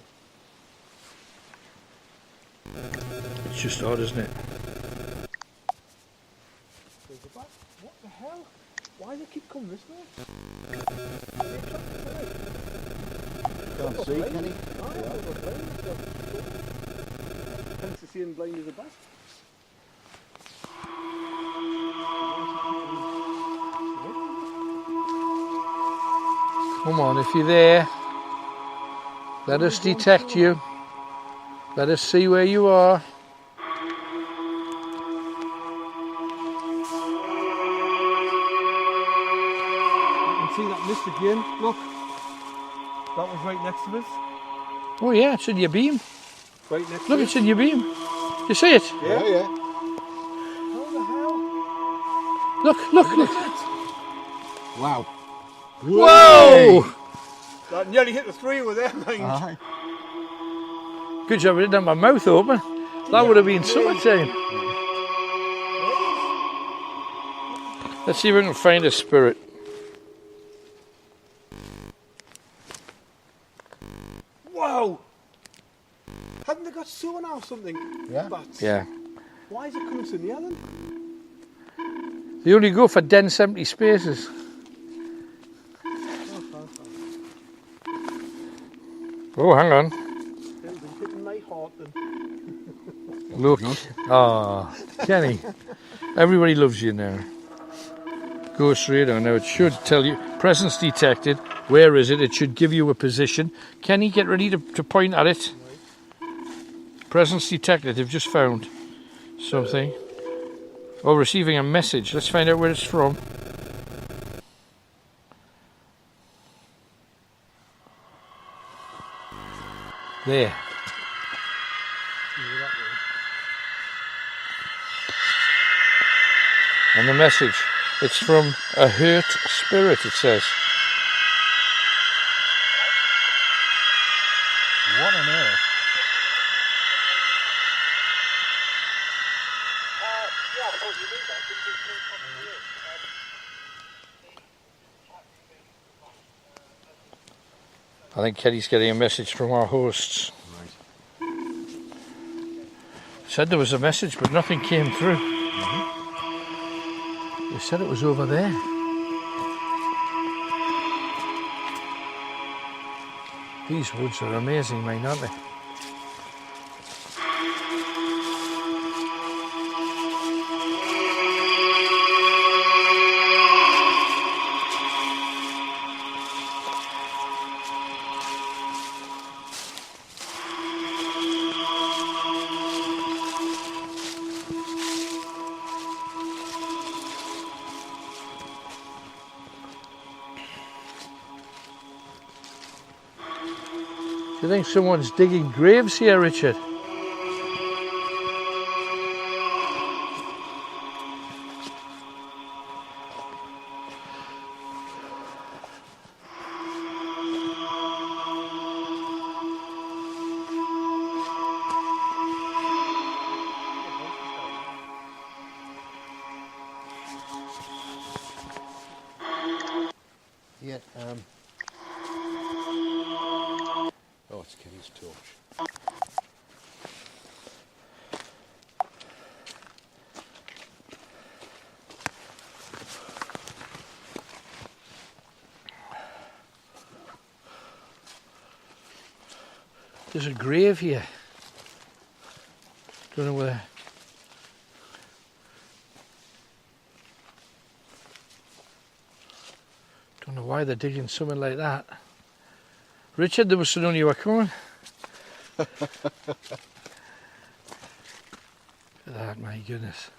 It's just odd, isn't it? There's a bat. What the hell? Why do they keep coming this way? Can't see, can he? Hence to see him blind as a bat. Come on, if you're there, let us detect you. Let us see where you are. See that mist again? Look. That was right next to us. Oh yeah, it's in your beam. Right next Look, to it's in your beam. You see it? Yeah. Yeah. How the hell? Look, look, look. Wow. Whoa! That nearly hit the three with their mind. Aye. Good job I didn't have my mouth open. That would have been summertime. Let's see if we can find a spirit. Whoa! Hadn't they got sonar or something? Yeah. Bats? Yeah. Why is it coming so near then? They only go for dense empty spaces. Oh, hang on. They've been hitting my heart then. Look. Ah, Kenny. Everybody loves you now. Ghost radar. Now it should tell you presence detected. Where is it? It should give you a position. Kenny, get ready to point at it. Presence detected. They've just found something. Oh, receiving a message. Let's find out where it's from. There. And the message, it's from a hurt spirit, it says. What on earth? I think Kelly's getting a message from our hosts. Said there was a message, but nothing came through. They said it was over there. These woods are amazing, mate, aren't they? Do you think someone's digging graves here, Richard? Yeah. Oh, it's Kenny's torch. There's a grave here. Don't know where. Don't know why they're digging something like that. Richard, they must have known you were coming. Look at that, my goodness.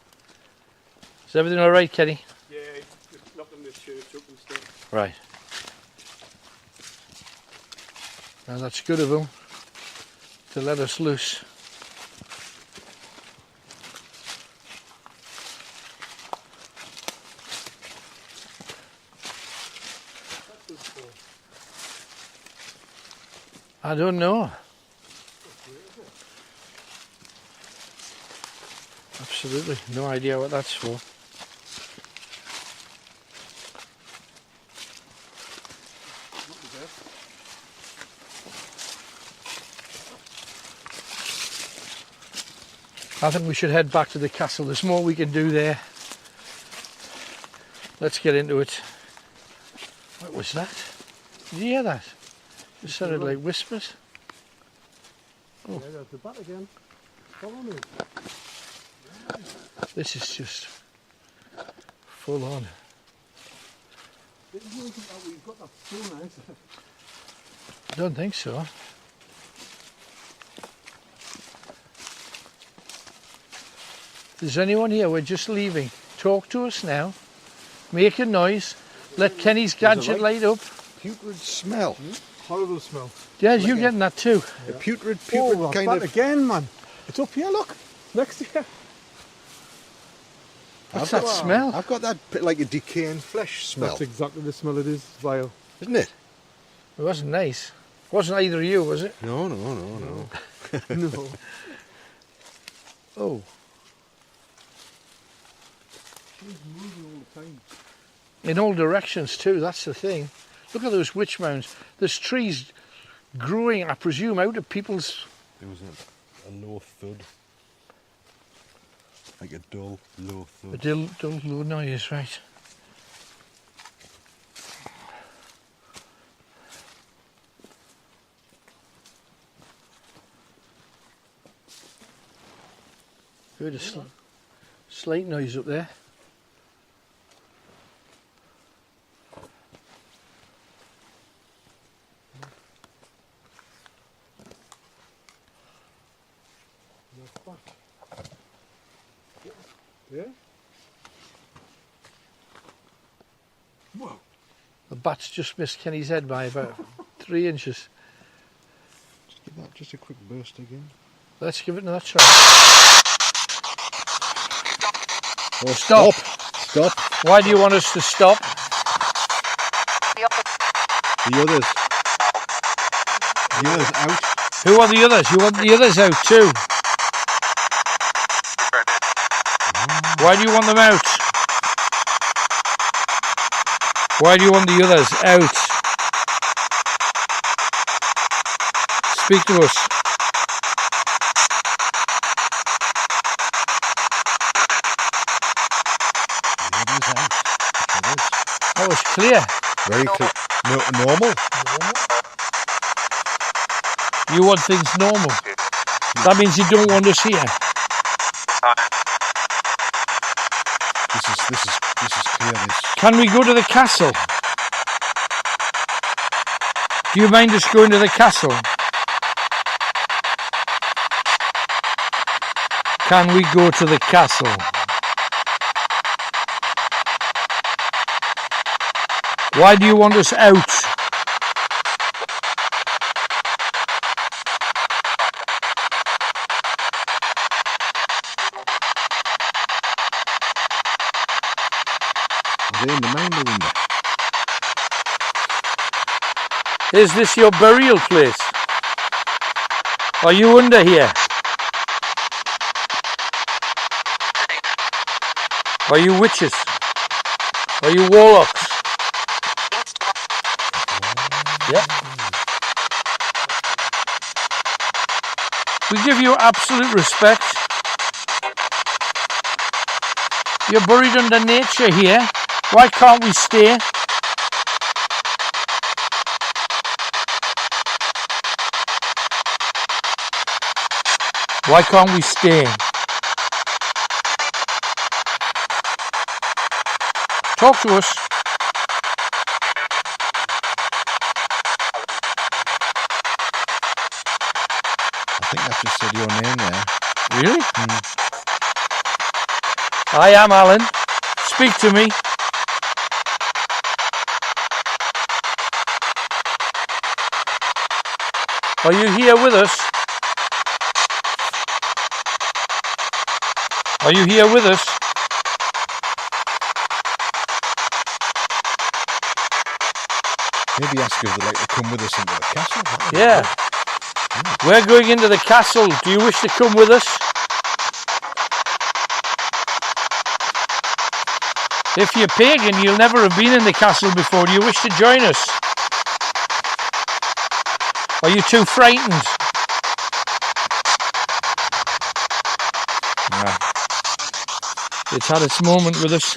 Is everything all right, Kenny? Yeah, just knocking this church up and stuff. Right. Now that's good of them to let us loose. I don't know. Absolutely no idea what that's for. I think we should head back to the castle. There's more we can do there. Let's get into it. What was that? Did you hear that? It sounded like whispers. Oh. Yeah, there's the bat again. Follow me. This is just full on. We've got that full now. I don't think so. If there's anyone here, we're just leaving. Talk to us now. Make a noise. Let Kenny's gadget light up. Putrid smell. Horrible smell. Yeah, you're getting that too. A putrid Kind kind of. again, man. It's up here, look. Next to you. What's that smell? I've got that like a decaying flesh smell, That's exactly the smell it is. Vile. isn't it? It wasn't nice. It wasn't either of you, was it? No. No. Oh. She's moving all the time. In all directions too, that's the thing. Look at those witch mounds. There's trees growing, I presume, out of people's... There was a low thud. Like a dull, low thud. A dull low noise, right. Heard a slight noise up there. Yeah? Whoa. The bat's just missed Kenny's head by about 3 inches. Just give that just a quick burst again. Let's give it another try. Oh, Stop! Stop! Why do you want us to stop? The others. The others out. Who are the others? You want the others out too? Why do you want them out? Why do you want the others out? Speak to us. The others out. The others. That was clear. Very clear. No, normal. You want things normal. That means you don't want us here. This is clear. Can we go to the castle? Do you mind us going to the castle? Can we go to the castle? Why do you want us out? Are they in the main or window? Is this your burial place? Are you under here? Are you witches? Are you warlocks? Yeah. We give you absolute respect. You're buried under nature here. Why can't we stay? Why can't we stay? Talk to us. I think that just said your name there. Really? I am Alan. Speak to me. Are you here with us? Are you here with us? Maybe ask if they'd like to come with us into the castle. Yeah. We're going into the castle. Do you wish to come with us? If you're pagan, you'll never have been in the castle before. Do you wish to join us? Are you too frightened? Yeah. It's had its moment with us.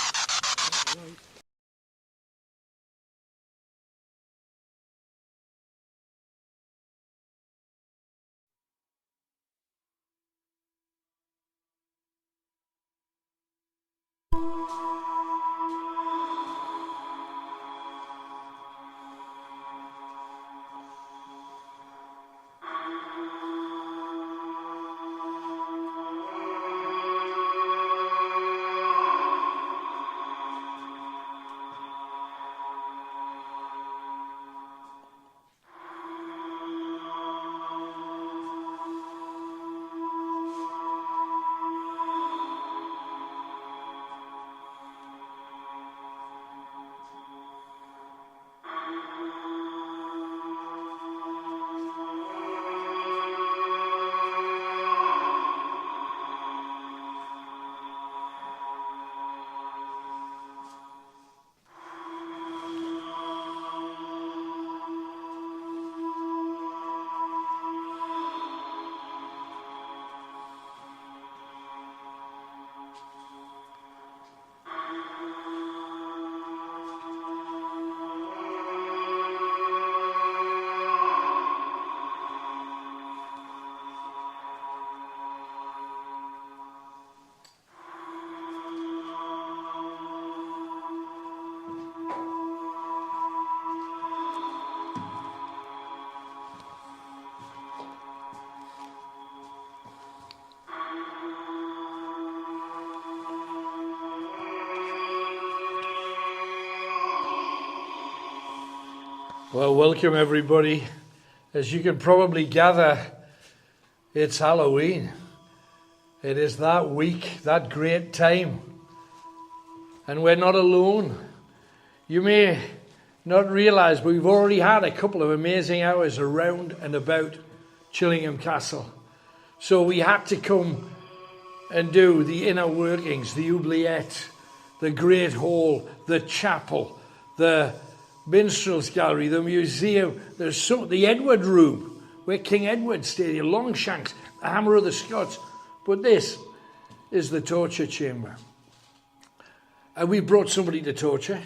Well, welcome everybody. As you can probably gather, it's Halloween. It is that week, that great time. And we're not alone. You may not realise, but we've already had a couple of amazing hours around and about Chillingham Castle. So we had to come and do the inner workings, the oubliette, the Great Hall, the chapel, the Minstrels Gallery, the museum. There's the Edward Room, where King Edward stayed here, Longshanks, the Hammer of the Scots. But this is the torture chamber. And we brought somebody to torture.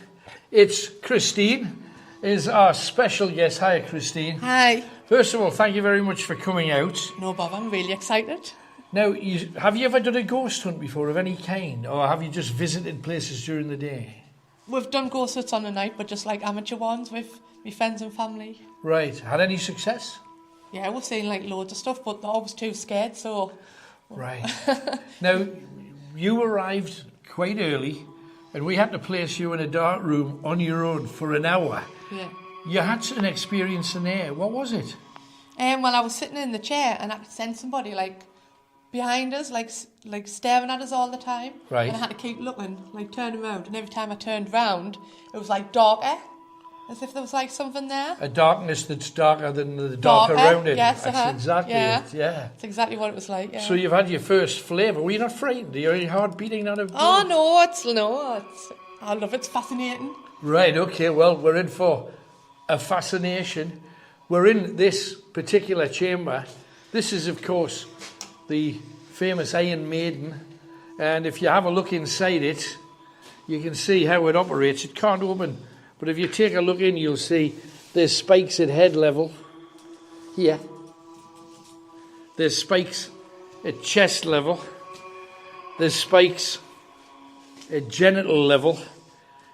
It's Christine, is our special guest. Hi, Christine. Hi. First of all, thank you very much for coming out. No bother, I'm really excited. Now, have you ever done a ghost hunt before of any kind? Or have you just visited places during the day? We've done ghost hunts on the night, but just like amateur ones with my friends and family. Right. Had any success? Yeah, we've seen like loads of stuff, but they're always too scared, so... Right. Now, you arrived quite early, and we had to place you in a dark room on your own for an hour. Yeah. You had an experience in there. What was it? Well, I was sitting in the chair, and I could sense somebody like behind us, like staring at us all the time. Right. And I had to keep looking, like turning around, and every time I turned round, it was like darker, as if there was like something there. A darkness that's darker than the dark around it. Yes, That's exactly it, yeah. That's exactly what it was like, yeah. So you've had your first flavour. Were you not frightened? Are your heart beating not a... Oh, no, I love it, it's fascinating. Right, okay, well, we're in for a fascination. We're in this particular chamber. This is, of course, the famous Iron Maiden. And if you have a look inside it, you can see how it operates. It can't open, but if you take a look in, you'll see there's spikes at head level here. There's spikes at chest level. There's spikes at genital level.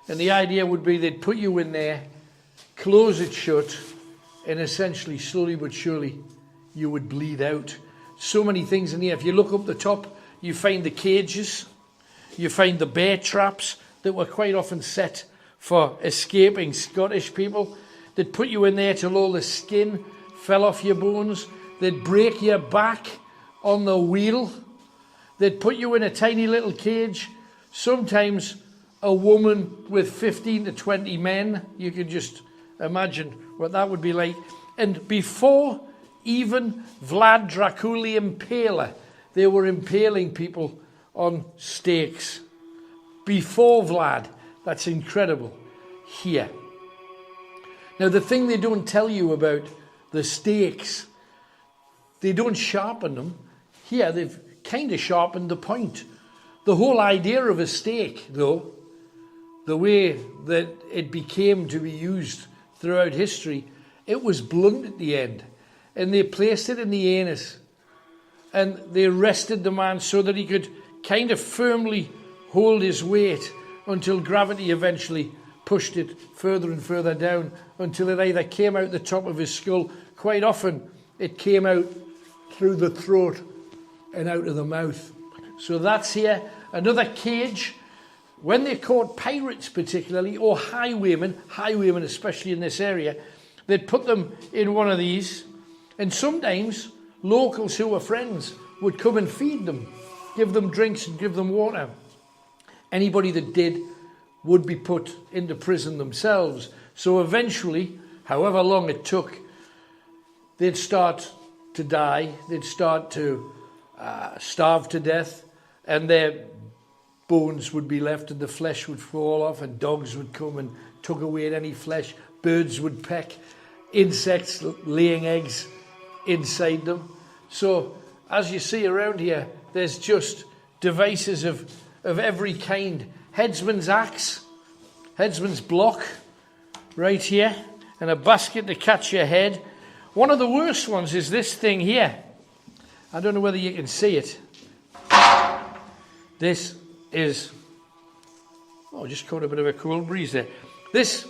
And the idea would be they'd put you in there, close it shut, and essentially, slowly but surely, you would bleed out. So many things in here. If you look up the top, you find the cages, you find the bear traps that were quite often set for escaping Scottish people. They'd put you in there till all the skin fell off your bones. They'd break your back on the wheel. They'd put you in a tiny little cage. Sometimes a woman with 15 to 20 men. You could just imagine what that would be like. And before even Vlad Dracul the Impaler, they were impaling people on stakes. Before Vlad, that's incredible, here. Now the thing they don't tell you about the stakes, they don't sharpen them. Here they've kind of sharpened the point. The whole idea of a stake, though, the way that it became to be used throughout history, it was blunt at the end. And they placed it in the anus. And they rested the man so that he could kind of firmly hold his weight until gravity eventually pushed it further and further down until it either came out the top of his skull. Quite often it came out through the throat and out of the mouth. So that's here. Another cage. When they caught pirates particularly, or highwaymen especially in this area, they'd put them in one of these, and sometimes locals who were friends would come and feed them, give them drinks and give them water. Anybody that did would be put into prison themselves. So eventually, however long it took, they'd start to die, they'd start to starve to death, and their bones would be left and the flesh would fall off, and dogs would come and tug away at any flesh, birds would peck, insects laying eggs inside them. So as you see around here, there's just devices of every kind. Headsman's axe, headsman's block right here, and a basket to catch your head. One of the worst ones is this thing here. I don't know whether you can see it. This is, just caught a bit of a cool breeze there. This,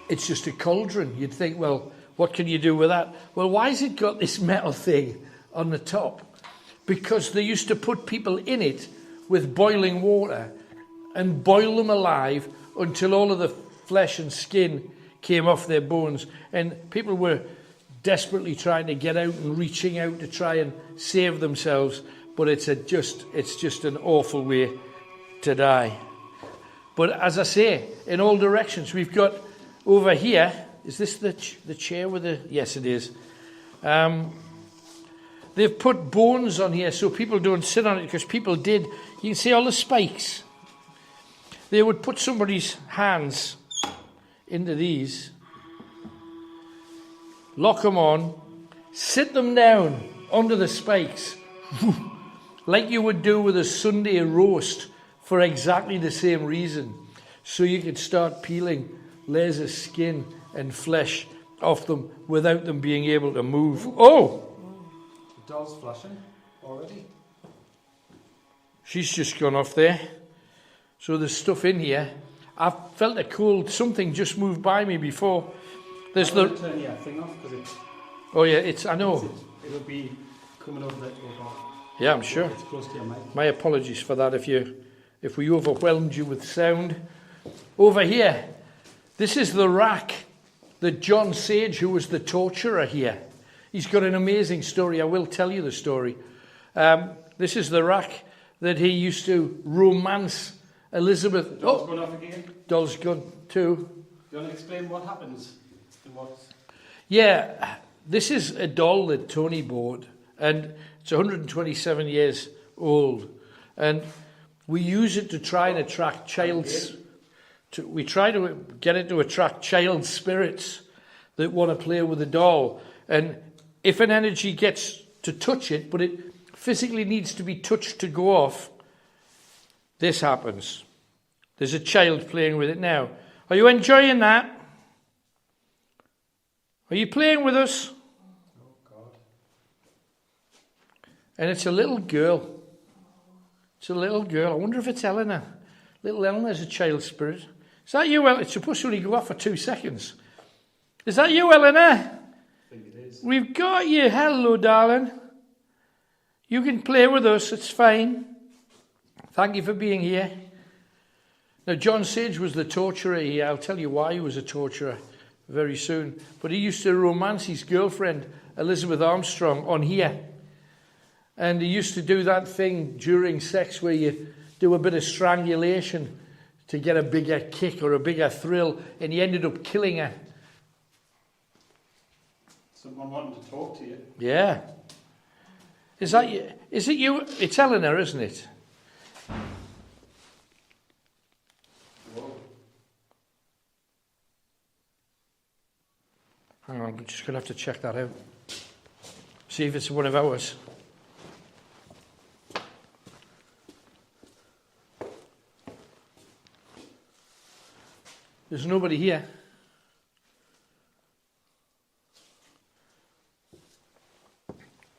it's just a cauldron. You'd think, well, what can you do with that? Well, why has it got this metal thing on the top? Because they used to put people in it with boiling water and boil them alive until all of the flesh and skin came off their bones. And people were desperately trying to get out and reaching out to try and save themselves. But it's just an awful way to die. But as I say, in all directions, we've got over here, is this the chair with the, yes it is. They've put bones on here so people don't sit on it, because people did, you can see all the spikes. They would put somebody's hands into these, lock them on, sit them down under the spikes, like you would do with a Sunday roast, for exactly the same reason. So you could start peeling layers of skin and flesh off them without them being able to move. Oh! The doll's flashing already. She's just gone off there. So there's stuff in here. I felt a cold something just moved by me before. There's the turn your thing off because it's. Oh yeah, it's. I know. It'll be coming over that. Yeah, I'm sure. It's close to your mic. My apologies for that if we overwhelmed you with sound. Over here, this is the rack that John Sage, who was the torturer here, he's got an amazing story. I will tell you the story. This is the rack that he used to romance Elizabeth. Doll's gone off again. Doll's gone too. You want to explain what happens? And what? Yeah, this is a doll that Tony bought, and it's 127 years old, and we use it to try and attract we try to get it to attract child spirits that want to play with the doll. And if an energy gets to touch it, but it physically needs to be touched to go off, this happens. There's a child playing with it now. Are you enjoying that? Are you playing with us? Oh, God. And it's a little girl. It's a little girl. I wonder if it's Eleanor. Little Eleanor's a child spirit. Is that you, Eleanor? It's supposed to only go off for 2 seconds. Is that you, Eleanor? I think it is. We've got you. Hello, darling. You can play with us. It's fine. Thank you for being here. Now, John Sage was the torturer here. I'll tell you why he was a torturer very soon. But he used to romance his girlfriend, Elizabeth Armstrong, on here. And he used to do that thing during sex where you do a bit of strangulation to get a bigger kick or a bigger thrill, and he ended up killing her. Someone wanting to talk to you. Yeah. Is that you? Is it you? It's Eleanor, isn't it? Hang on, we're just going to have to check that out. See if it's one of ours. There's nobody here.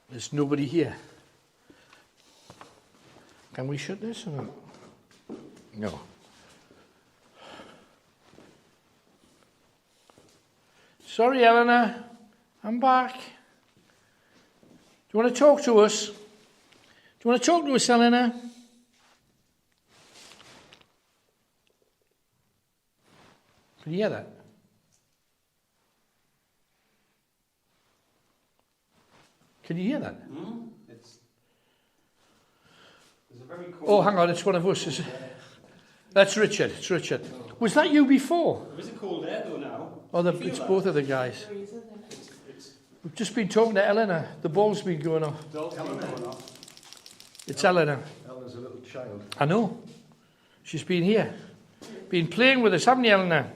There's nobody here. Can we shut this or not? No. Sorry, Eleanor. I'm back. Do you want to talk to us? Do you want to talk to us, Eleanor? Can you hear that? Can you hear that? There's a very cool... Oh, hang on, it's one of us. Is it? That's Richard. It's Richard. Was that you before? There is a cold air though now. Oh, Feel it's that? both of the guys. It's We've just been talking to Eleanor. The ball's been going off. going off. It's Eleanor. Eleanor's a little child. I know. She's been here. Been playing with us, haven't you, Eleanor?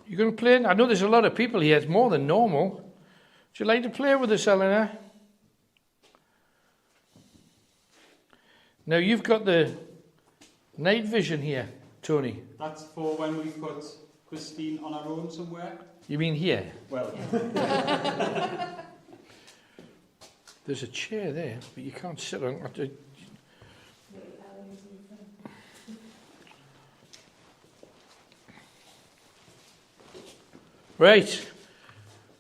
You going to play? I know there's a lot of people here. It's more than normal. Would you like to play with us, Eleanor? Now, you've got the night vision here, Tony. That's for when we put Christine on our own somewhere. You mean here? Well, There's a chair there, but you can't sit on it. Right.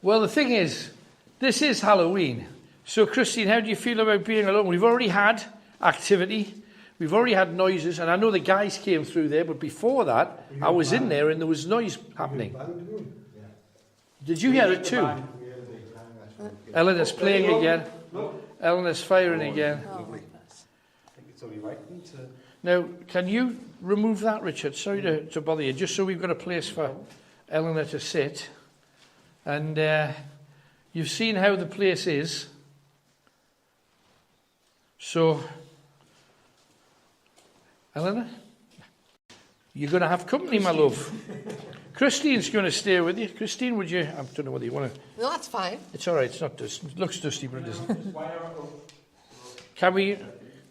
Well, the thing is, this is Halloween. So, Christine, how do you feel about being alone? We've already had activity. We've already had noises. And I know the guys came through there, but before that, I was in there and there was noise happening. Did you hear it too? Eleanor's playing again. Eleanor's firing again. I think it's only right to... Now, can you remove that, Richard? Sorry to bother you. Just so we've got a place for Eleanor to sit. And you've seen how the place is. So, Eleanor, you're going to have company, my love. Christine's going to stay with you. Christine, would you? I don't know whether you want to. No, that's fine. It's all right. It's not dust. It looks dusty, but it isn't. Can we?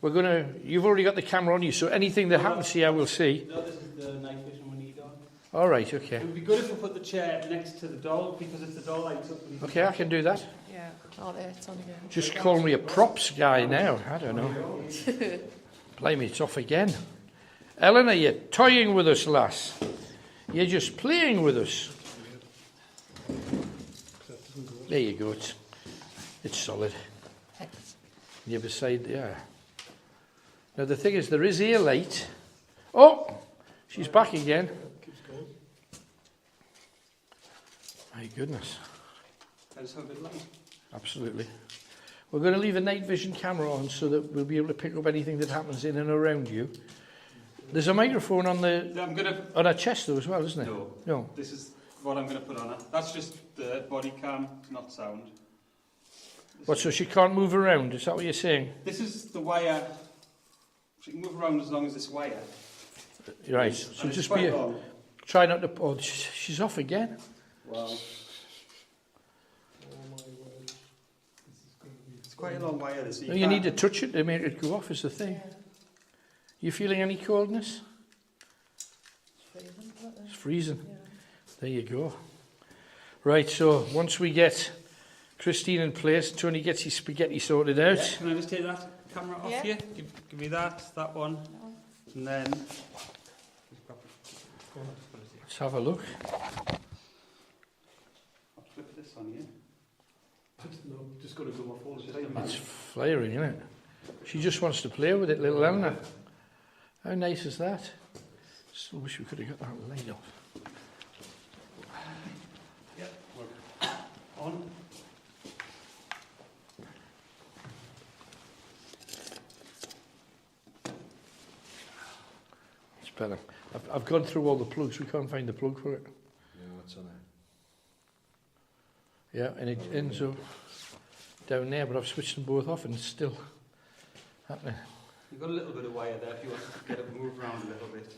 We're going to. You've already got the camera on you, so anything that happens here, we'll see. No, this is the night vision we need on. All right. Okay. It would be good if we put the chair next to the doll, because if the doll lights up... Okay, I can do that. Yeah. Oh, there, it's on again. Just call me a props guy now. I don't know. Blimey, it's off again. Eleanor, you're toying with us, lass. You're just playing with us. There you go. It's solid. Thanks. You're beside, yeah. Now, the thing is, there is ear light. Oh, she's back again. My goodness. I just hope it lights. Absolutely. We're going to leave a night vision camera on so that we'll be able to pick up anything that happens in and around you. There's a microphone on on her chest though as well, isn't it? No. This is what I'm going to put on her. That's just the body cam, not sound. What, so she can't move around? Is that what you're saying? This is the wire. She can move around as long as this wire. Right. So And just it's be quite long. try not to. Oh, she's off again. Wow. It's quite a long wire. This. No, you need to touch it to make it go off. Is the thing. You feeling any coldness? It's freezing. There you go. Right, so once we get Christine in place, Tony gets his spaghetti sorted out. Yeah, can I just take that camera off Yeah. you? Give me that one. And then... Let's have a look. I'll flip this on you. No, just got to go off all the time. It's flaring, isn't it? She just wants to play with it, little Eleanor. How nice is that? Still wish we could have got that light off. Yeah, we're on. It's better. I've gone through all the plugs. We can't find the plug for it. Yeah, what's on Yeah, and it ends up down there, but I've switched them both off and it's still happening. You've got a little bit of wire there if you want to get it moved around a little bit.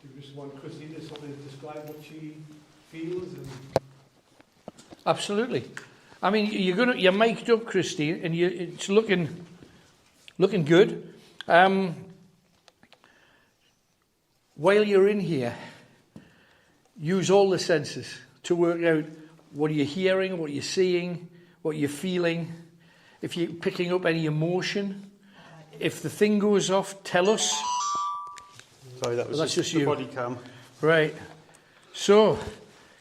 Do you just want Christine to sort of describe what she feels? And Absolutely. I mean, you're mic'd up, Christine, and it's looking good. While you're in here, use all the senses to work out what you're hearing, what you're seeing, what you're feeling. If you're picking up any emotion, if the thing goes off, tell us. Sorry, that was That's just the you. body cam. Right. So,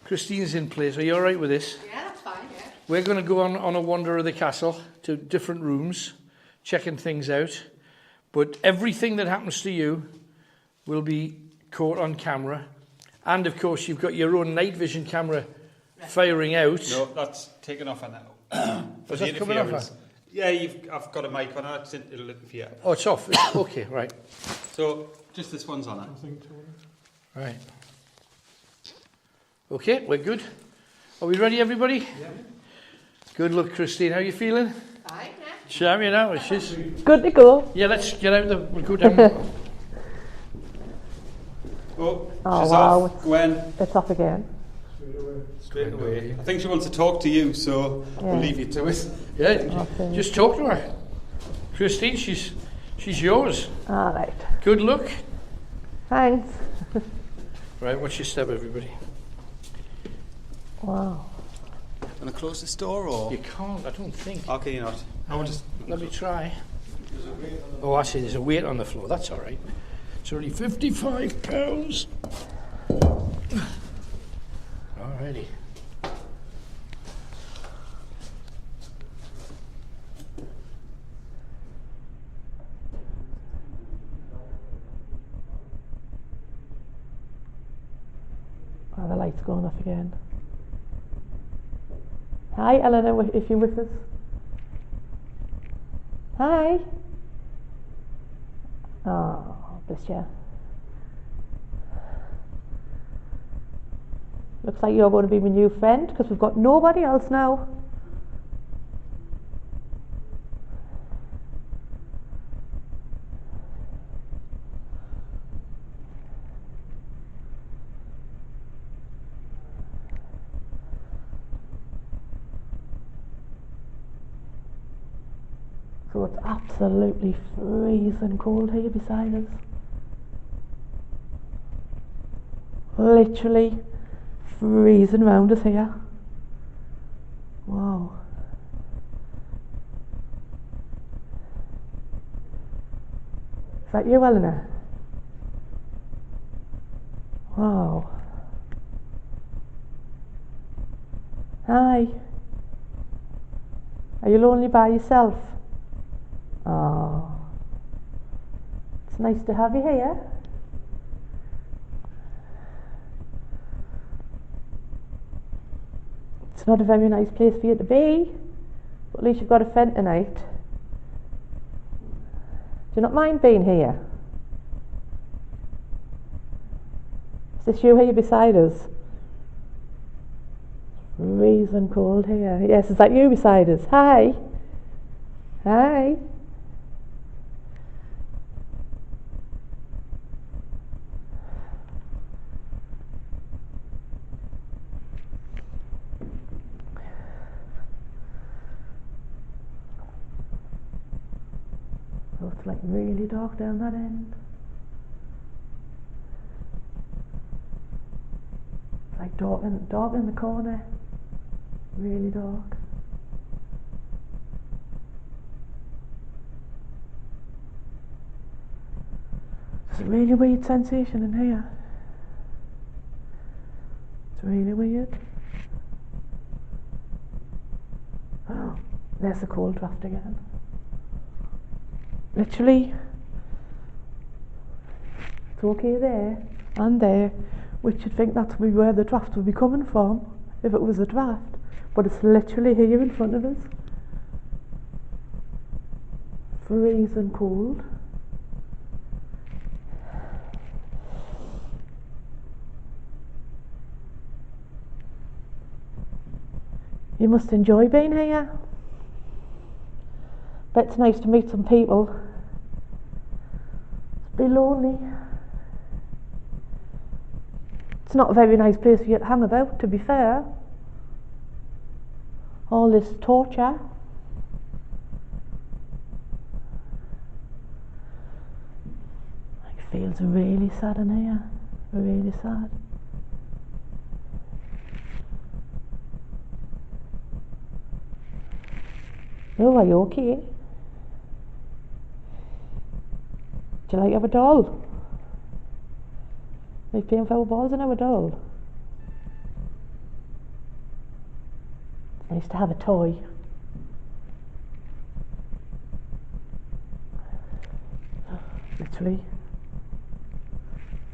Christine's in place. Are you all right with this? Yeah, that's fine, yeah. We're going to go on a wander of the castle to different rooms, checking things out. But everything that happens to you will be caught on camera. And, of course, you've got your own night vision camera firing out. No, that's taken off now. Is that coming off? interference. Yeah, I've got a mic on it. It'll interfere. Oh, it's off. It's okay, right. So, just this one's on it. Right. Okay, we're good. Are we ready, everybody? yeah. Good luck, Christine. How are you feeling? Fine, yeah. Champion out. She's... Good to go. Yeah, let's get out the... We'll go down. Oh, Oh, she's wow. off. Gwen, It's off again. straight away. I think she wants to talk to you, so we'll Yeah. leave you to it. Yeah, Okay. just talk to her. Christine, she's yours. All right. Good luck. Thanks. Right, watch your step, everybody. Wow. Want to close this door, or? You can't, I don't think. Okay, you're not. I will just... Let me try. Oh, I see, there's a weight on the floor. That's all right. It's only £55. Alrighty. Oh, the light's going off again. Hi, Eleanor, if you're with us. Hi. Oh, bless you. Looks like you're going to be my new friend because we've got nobody else now. So it's absolutely freezing cold here beside us. Literally freezing round us here. Wow. Is that you, Eleanor? Wow. Hi. Are you lonely by yourself? Oh. It's nice to have you here. It's not a very nice place for you to be, but at least you've got a friend tonight. Do you not mind being here? Is this you here beside us? Freezing cold here. Yes, is that you beside us? Hi. Hi. Oh, it's like really dark down that end. It's like dark in the corner. Really dark. It's a really weird sensation in here. It's really weird. Oh, there's the cold draft again. Literally, it's okay there and there, which you'd think that's where the draft would be coming from if it was a draft, but it's literally here in front of us. Freezing cold. You must enjoy being here. Bet it's nice to meet some people. It's be lonely. It's not a very nice place for you to hang about, to be fair. All this torture. It feels really sad in here. Really sad. Oh, are you okay? Do you like our doll? Are you playing footballs in our doll? It's nice to have a toy. Literally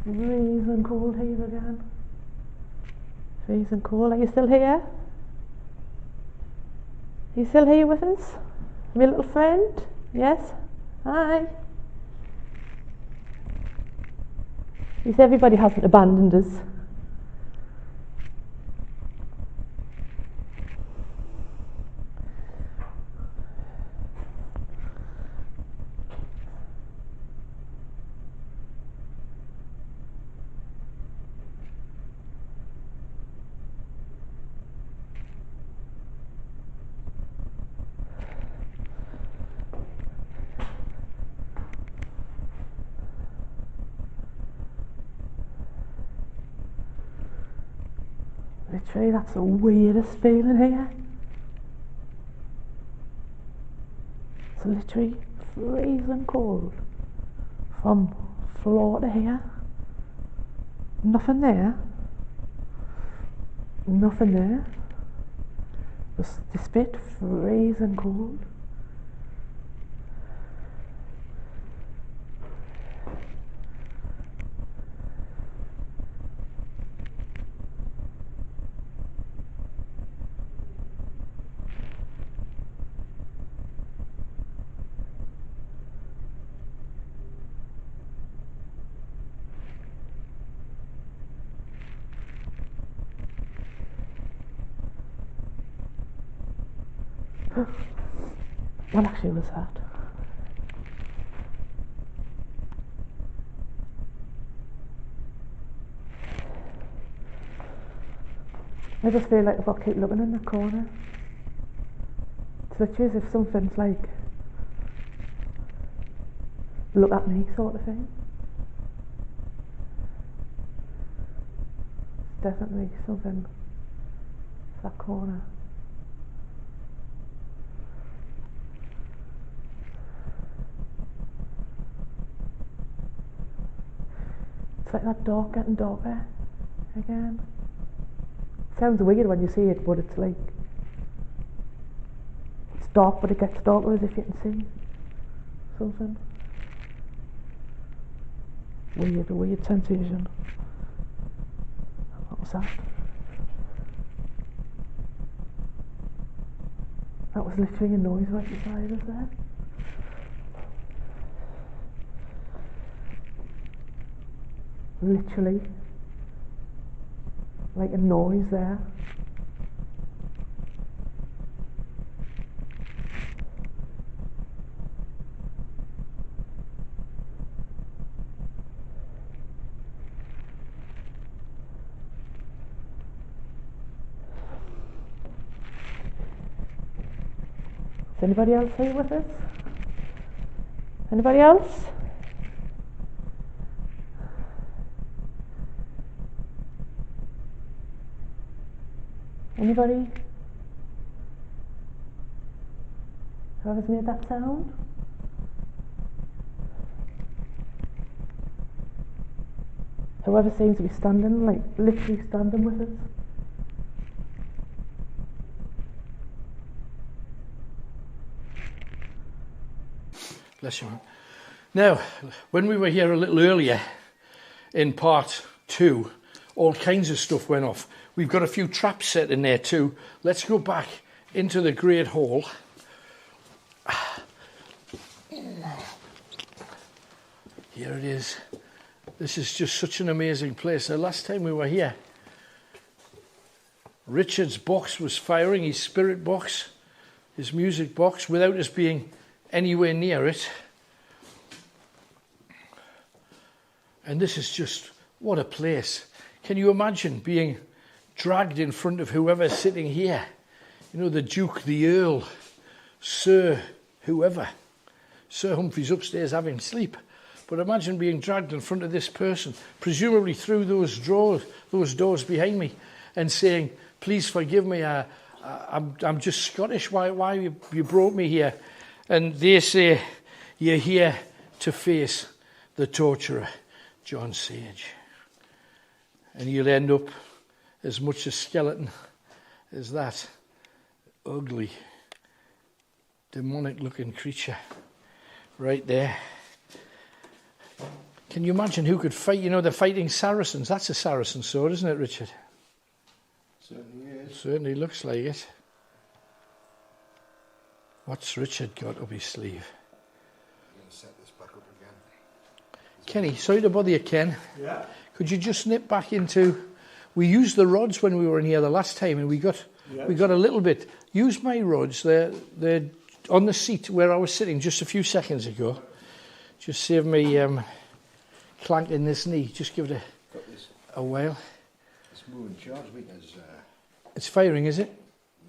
freezing cold here again. Freezing cold. Are you still here? Are you still here with us? My little friend? Yes? Hi. At least everybody hasn't abandoned us. Literally, that's the weirdest feeling here. It's literally freezing cold from floor to here. Nothing there. Nothing there. Just this bit freezing cold. What actually was that? I just feel like if I keep looking in the corner, it's literally as if something's like, look at me sort of thing. It's definitely something, that corner. It's like that dark getting darker again. It sounds weird when you see it, but it's like, it's dark but it gets darker as if you can see something. A weird sensation. What was that? That was literally a noise right beside us there. Literally, like a noise there. Is anybody else here with us? Anybody else? Anybody? Whoever's made that sound? Whoever seems to be standing, like literally standing with us. Bless you, man. Now, when we were here a little earlier, in part 2, all kinds of stuff went off. We've got a few traps set in there too. Let's go back into the Great Hall. Here it is. This is just such an amazing place. The last time we were here, Richard's box was firing, his spirit box, his music box, without us being anywhere near it. And this is just, what a place. Can you imagine being dragged in front of whoever's sitting here? You know, the Duke, the Earl, Sir, whoever. Sir Humphrey's upstairs having sleep. But imagine being dragged in front of this person, presumably through those doors behind me, and saying, please forgive me, I'm just Scottish, why you brought me here? And they say, you're here to face the torturer, John Sage. And you'll end up as much a skeleton as that ugly, demonic-looking creature right there. Can you imagine who could fight? You know, they're fighting Saracens. That's a Saracen sword, isn't it, Richard? Certainly is. Certainly looks like it. What's Richard got up his sleeve? I'm going to set this back up again. Kenny, sorry to bother you, Ken. Yeah. Could you just nip back into... We used the rods when we were in here the last time, and we got a little bit. Use my rods. They're on the seat where I was sitting just a few seconds ago. Just save me clanking this knee. Just give it a while. It's moving charge because... It's firing, is it?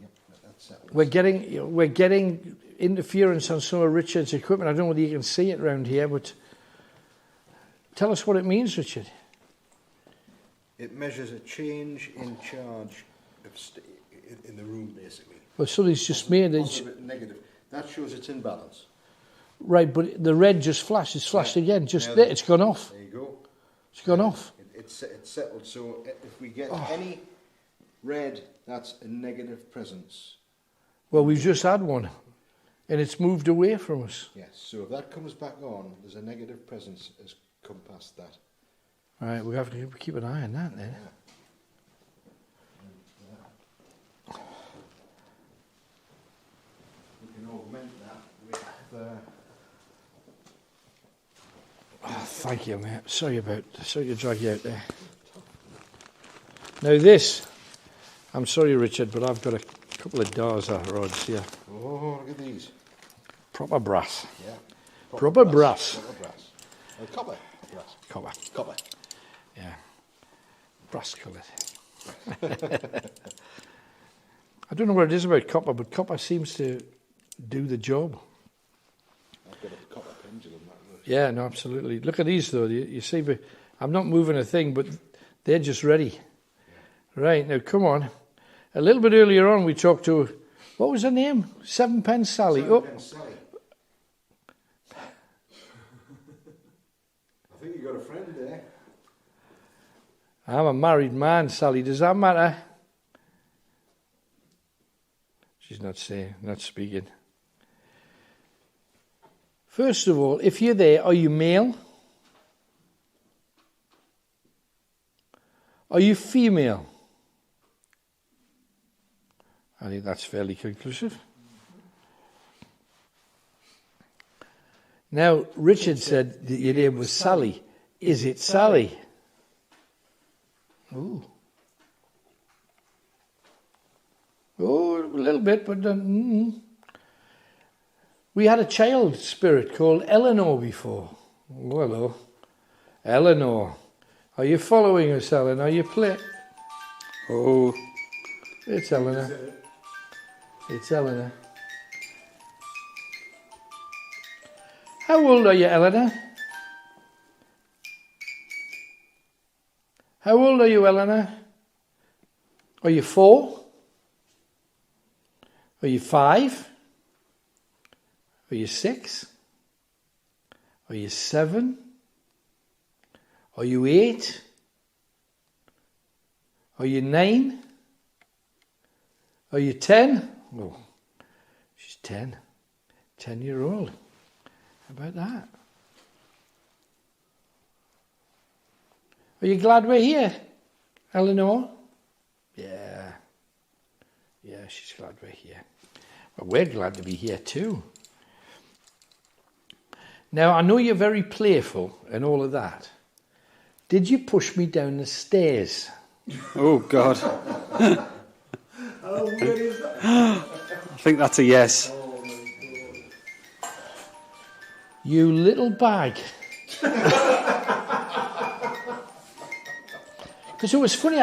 Yep, that's it. We're getting interference on some of Richard's equipment. I don't know whether you can see it around here, but tell us what it means, Richard. It measures a change in charge in the room, basically. Well, somebody's just made it. Positive and negative. That shows it's in balance. Right, but the red just flashed. It's flashed again. Just there, it's gone off. There you go. It's gone off. It's settled. So if we get any red, that's a negative presence. Well, we've just had one, and it's moved away from us. Yes. So if that comes back on, there's a negative presence has come past that. All right, we have to keep an eye on that then. Yeah. We can augment that with... Oh, thank you, mate. Sorry to drag you out there. Now this, I'm sorry, Richard, but I've got a couple of Darza rods here. Oh, look at these. Proper brass. Yeah. Proper brass. Proper brass. Copper. Brass. Copper. Copper. Yeah. Brass coloured. I don't know what it is about copper, but copper seems to do the job. I've got a copper pendulum. Yeah, no, absolutely. Look at these, though. You see, I'm not moving a thing, but they're just ready. Right, now, come on. A little bit earlier on, we talked to, what was her name? Sevenpence Sally. Sevenpence Sally. I think you got a friend there. I'm a married man, Sally. Does that matter? She's not saying, not speaking. First of all, if you're there, are you male? Are you female? I think that's fairly conclusive. Now, Richard said that your name was Sally. Is it Sally? Ooh. Oh, a little bit, but... We had a child spirit called Eleanor before. Oh, hello. Eleanor. Are you following us, Eleanor? Are you playing? Oh, it's Eleanor. It's Eleanor. How old are you, Eleanor? How old are you, Eleanor? Are you 4? Are you 5? Are you 6? Are you 7? Are you 8? Are you 9? Are you 10? Oh, she's 10. 10-year-old. How about that? Are you glad we're here, Eleanor? Yeah. Yeah, she's glad we're here. Well, we're glad to be here too. Now, I know you're very playful and all of that. Did you push me down the stairs? Oh, God. How weird is that? I think that's a yes. You little bag. Because it was funny,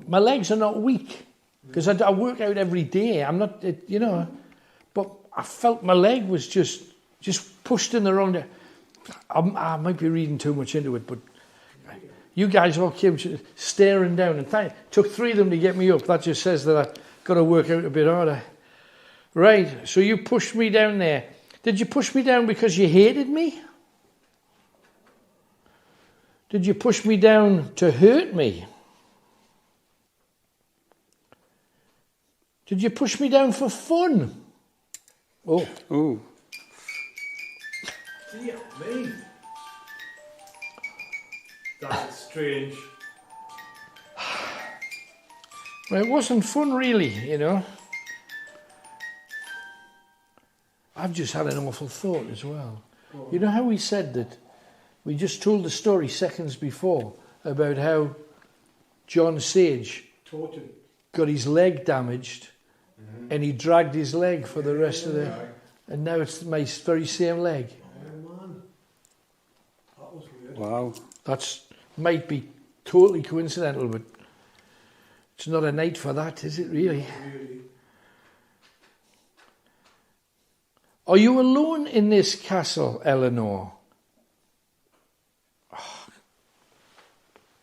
my legs are not weak. Because I work out every day. I'm not, but I felt my leg was just pushed in the wrong direction. I might be reading too much into it, but you guys all came staring down, and it took 3 of them to get me up. That just says that I've got to work out a bit harder. Right, so you pushed me down there. Did you push me down because you hated me? Did you push me down to hurt me? Did you push me down for fun? Oh. Ooh. Dear me. That's strange. Well, it wasn't fun really, I've just had an awful thought as well. You know how we said that, we just told the story seconds before about how John Sage got his leg damaged and he dragged his leg for the rest of the... And now it's my very same leg. Oh man. That was weird. Wow. That's might be totally coincidental, but it's not a night for that, is it really? Are you alone in this castle, Eleanor? Oh,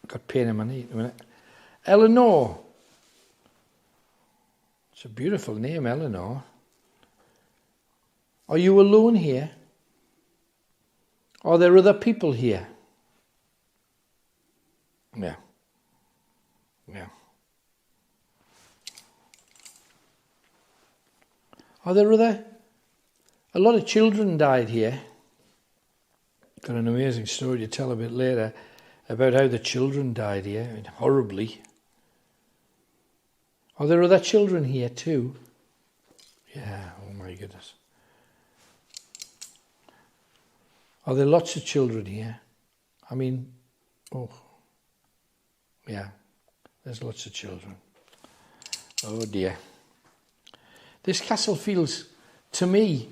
got pain in my knee a minute. Eleanor. It's a beautiful name, Eleanor. Are you alone here? Are there other people here? Yeah. Yeah. Are there other... A lot of children died here. Got an amazing story to tell a bit later about how the children died here, horribly. Are there other children here too? Yeah, oh my goodness. Are there lots of children here? I mean, yeah, there's lots of children. Oh dear. This castle feels, to me,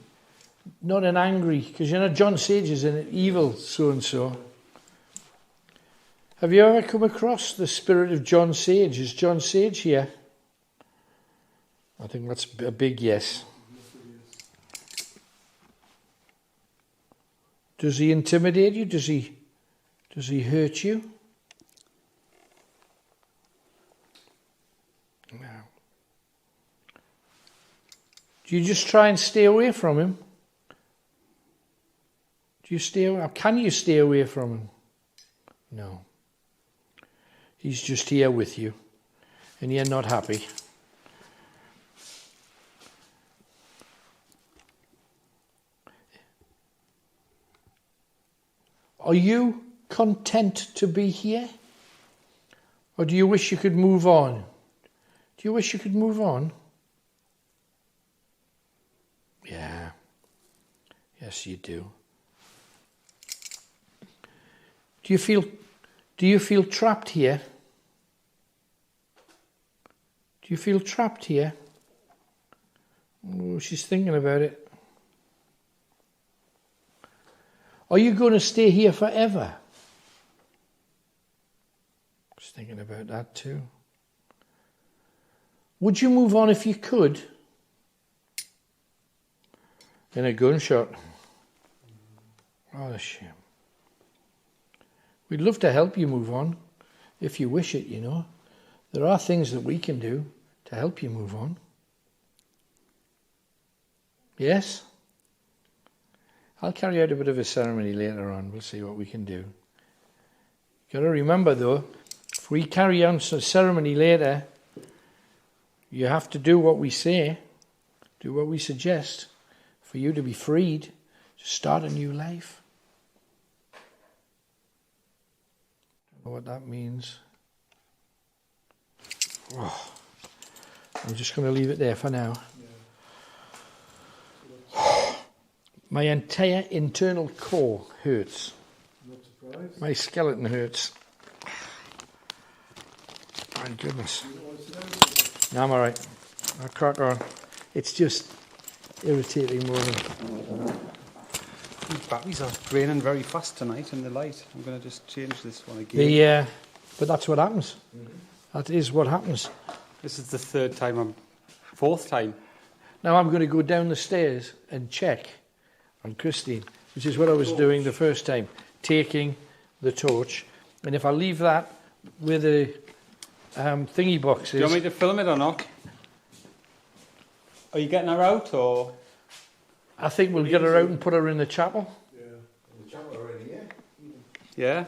not an angry, because John Sage is an evil so-and-so. Have you ever come across the spirit of John Sage? Is John Sage here? I think that's a big yes. Does he intimidate you? Does he hurt you? No. Do you just try and stay away from him? Do you stay away? Can you stay away from him? No. He's just here with you, and you're not happy. Are you content to be here? Or do you wish you could move on? Do you wish you could move on? Yeah. Yes, you do. Do you feel trapped here? Do you feel trapped here? Oh, she's thinking about it. Are you going to stay here forever? Just thinking about that too. Would you move on if you could? In a gunshot. Oh, a shame. We'd love to help you move on, if you wish it, There are things that we can do to help you move on. Yes? I'll carry out a bit of a ceremony later on. We'll see what we can do. Got to remember, though, if we carry on a ceremony later, you have to do what we say, do what we suggest, for you to be freed, to start a new life. Don't know what that means. Oh, I'm just going to leave it there for now. My entire internal core hurts. Not surprised. My skeleton hurts. My goodness. You don't want to sit down? I'm alright. I'll crack on. It's just irritating more than... These batteries are draining very fast tonight in the light. I'm going to just change this one again. But that's what happens. That is what happens. This is the fourth time. Now I'm going to go down the stairs and check on Christine, which is what I was doing the first time, taking the torch. And if I leave that where the thingy box is... Do you want me to film it or not? Are you getting her out or...? I think we'll get her out and put her in the chapel. Yeah, in the chapel already, yeah. Yeah.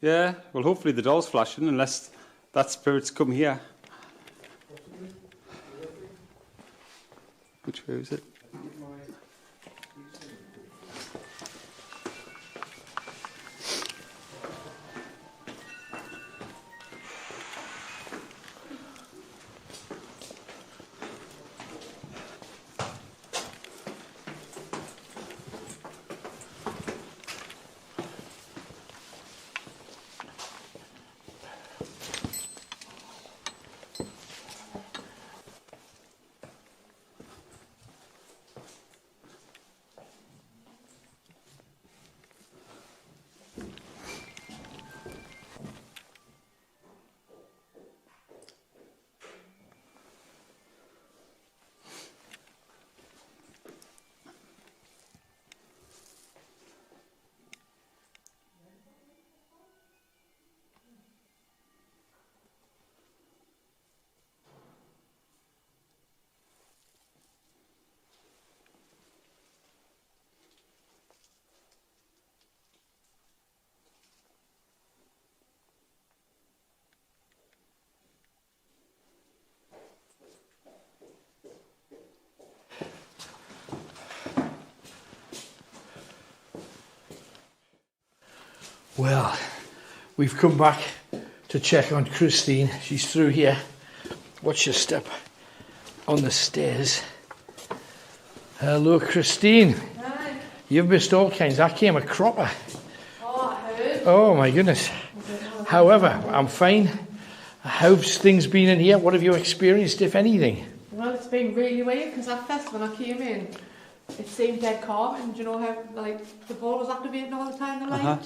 Yeah, well hopefully the doll's flashing unless that spirit's come here. Which way is it? Well, we've come back to check on Christine. She's through here. Watch your step on the stairs. Hello, Christine. Hi. You've missed all kinds. I came a cropper. Oh, I heard. Oh, my goodness. However, I'm fine. How's things been in here? What have you experienced, if anything? Well, it's been really weird because at first when I came in, it seemed dead calm, and you know how like the ball was activating all the time, the light,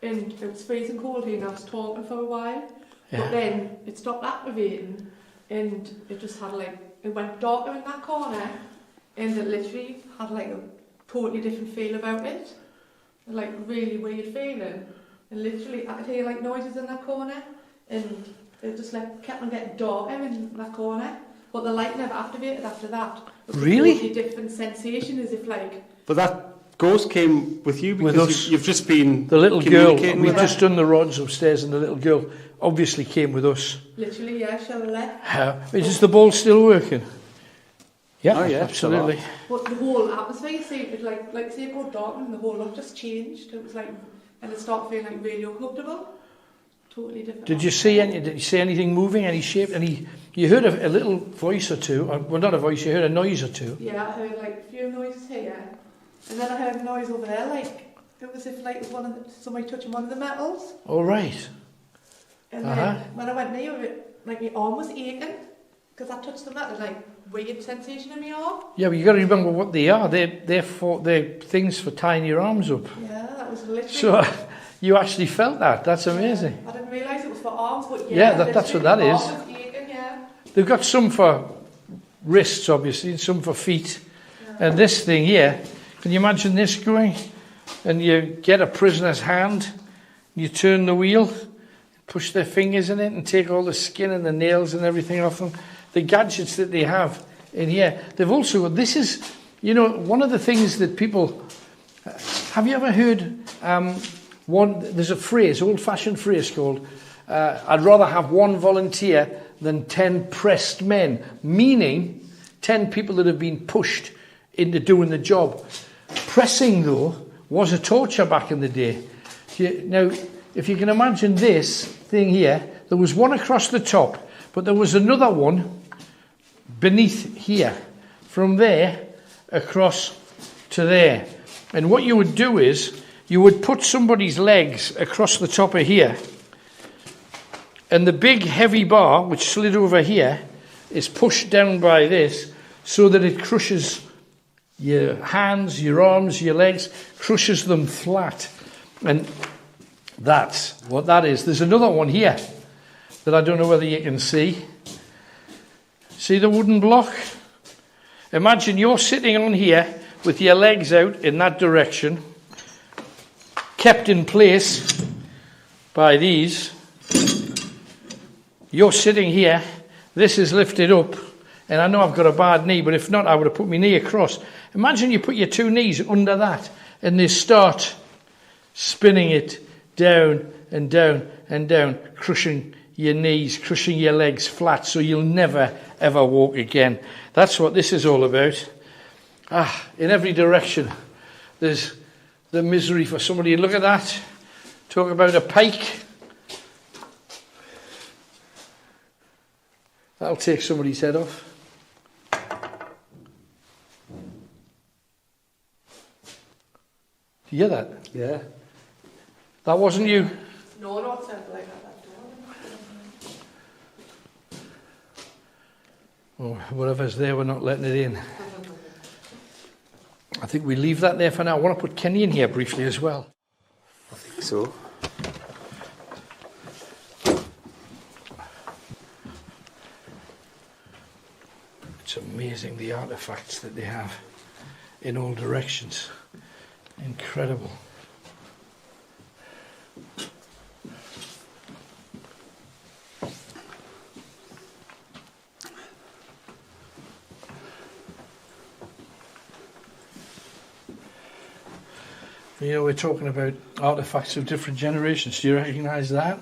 and it was freezing cold here, and I was talking for a while, but then it stopped activating, and it just had it went darker in that corner, and it literally had a totally different feel about it, really weird feeling, and literally I could hear noises in that corner, and it just kept on getting darker in that corner. But the light never activated after that. It was Really? a totally different sensation, as if But that ghost came with you because With us. you've just been The little girl, communicating we've with her? just done the rods upstairs, and the little girl obviously came with us. literally, yeah, she left. Is the ball still working? Yeah, Oh, yeah, absolutely. But the whole atmosphere seemed like say it got dark and the whole lot just changed. It was and it started feeling really uncomfortable. Totally different. Did you see anything moving, any shape, you heard a little voice or two, well not a voice, you heard a noise or two. Yeah, I heard a few noises here, and then I heard a noise over there, it was if it was somebody touching one of the metals. All right. And then when I went near it, my arm was aching because I touched the metal, weird sensation in my arm. Yeah, but you got to remember what they are. They're things for tying your arms up. Yeah, that was literally. So you actually felt that. That's amazing. I didn't realise it was for arms, but That's what that is. arm was aching, yeah. They've got some for wrists, obviously, and some for feet. And this thing here, can you imagine this going? And you get a prisoner's hand, you turn the wheel, push their fingers in it, and take all the skin and the nails and everything off them. The gadgets that they have in here. They've also got, this is, one of the things that people... have you ever heard there's a phrase, old-fashioned phrase called, I'd rather have one volunteer than 10 pressed men, meaning 10 people that have been pushed into doing the job. Pressing, though, was a torture back in the day. Now, if you can imagine this thing here, there was one across the top, but there was another one beneath here, from there across to there. And what you would do is you would put somebody's legs across the top of here, and the big heavy bar which slid over here is pushed down by this so that it crushes your hands, your arms, your legs, crushes them flat. And that's what that is. There's another one here that I don't know whether you can see. See the wooden block? Imagine you're sitting on here with your legs out in that direction, kept in place by these. You're sitting here, this is lifted up, and I know I've got a bad knee, but if not, I would have put my knee across. Imagine you put your two knees under that, and they start spinning it down and down and down, crushing your knees, crushing your legs flat, so you'll never, ever walk again. That's what this is all about. In every direction, there's the misery for somebody. Look at that. Talk about a pike. That'll take somebody's head off. Do you hear that? Yeah. That wasn't you. No, not sound like that. Oh, whatever's there, we're not letting it in. I think we leave that there for now. I want to put Kenny in here briefly as well. I think so. It's amazing the artefacts that they have in all directions. Incredible. You know, we're talking about artefacts of different generations. Do you recognise that?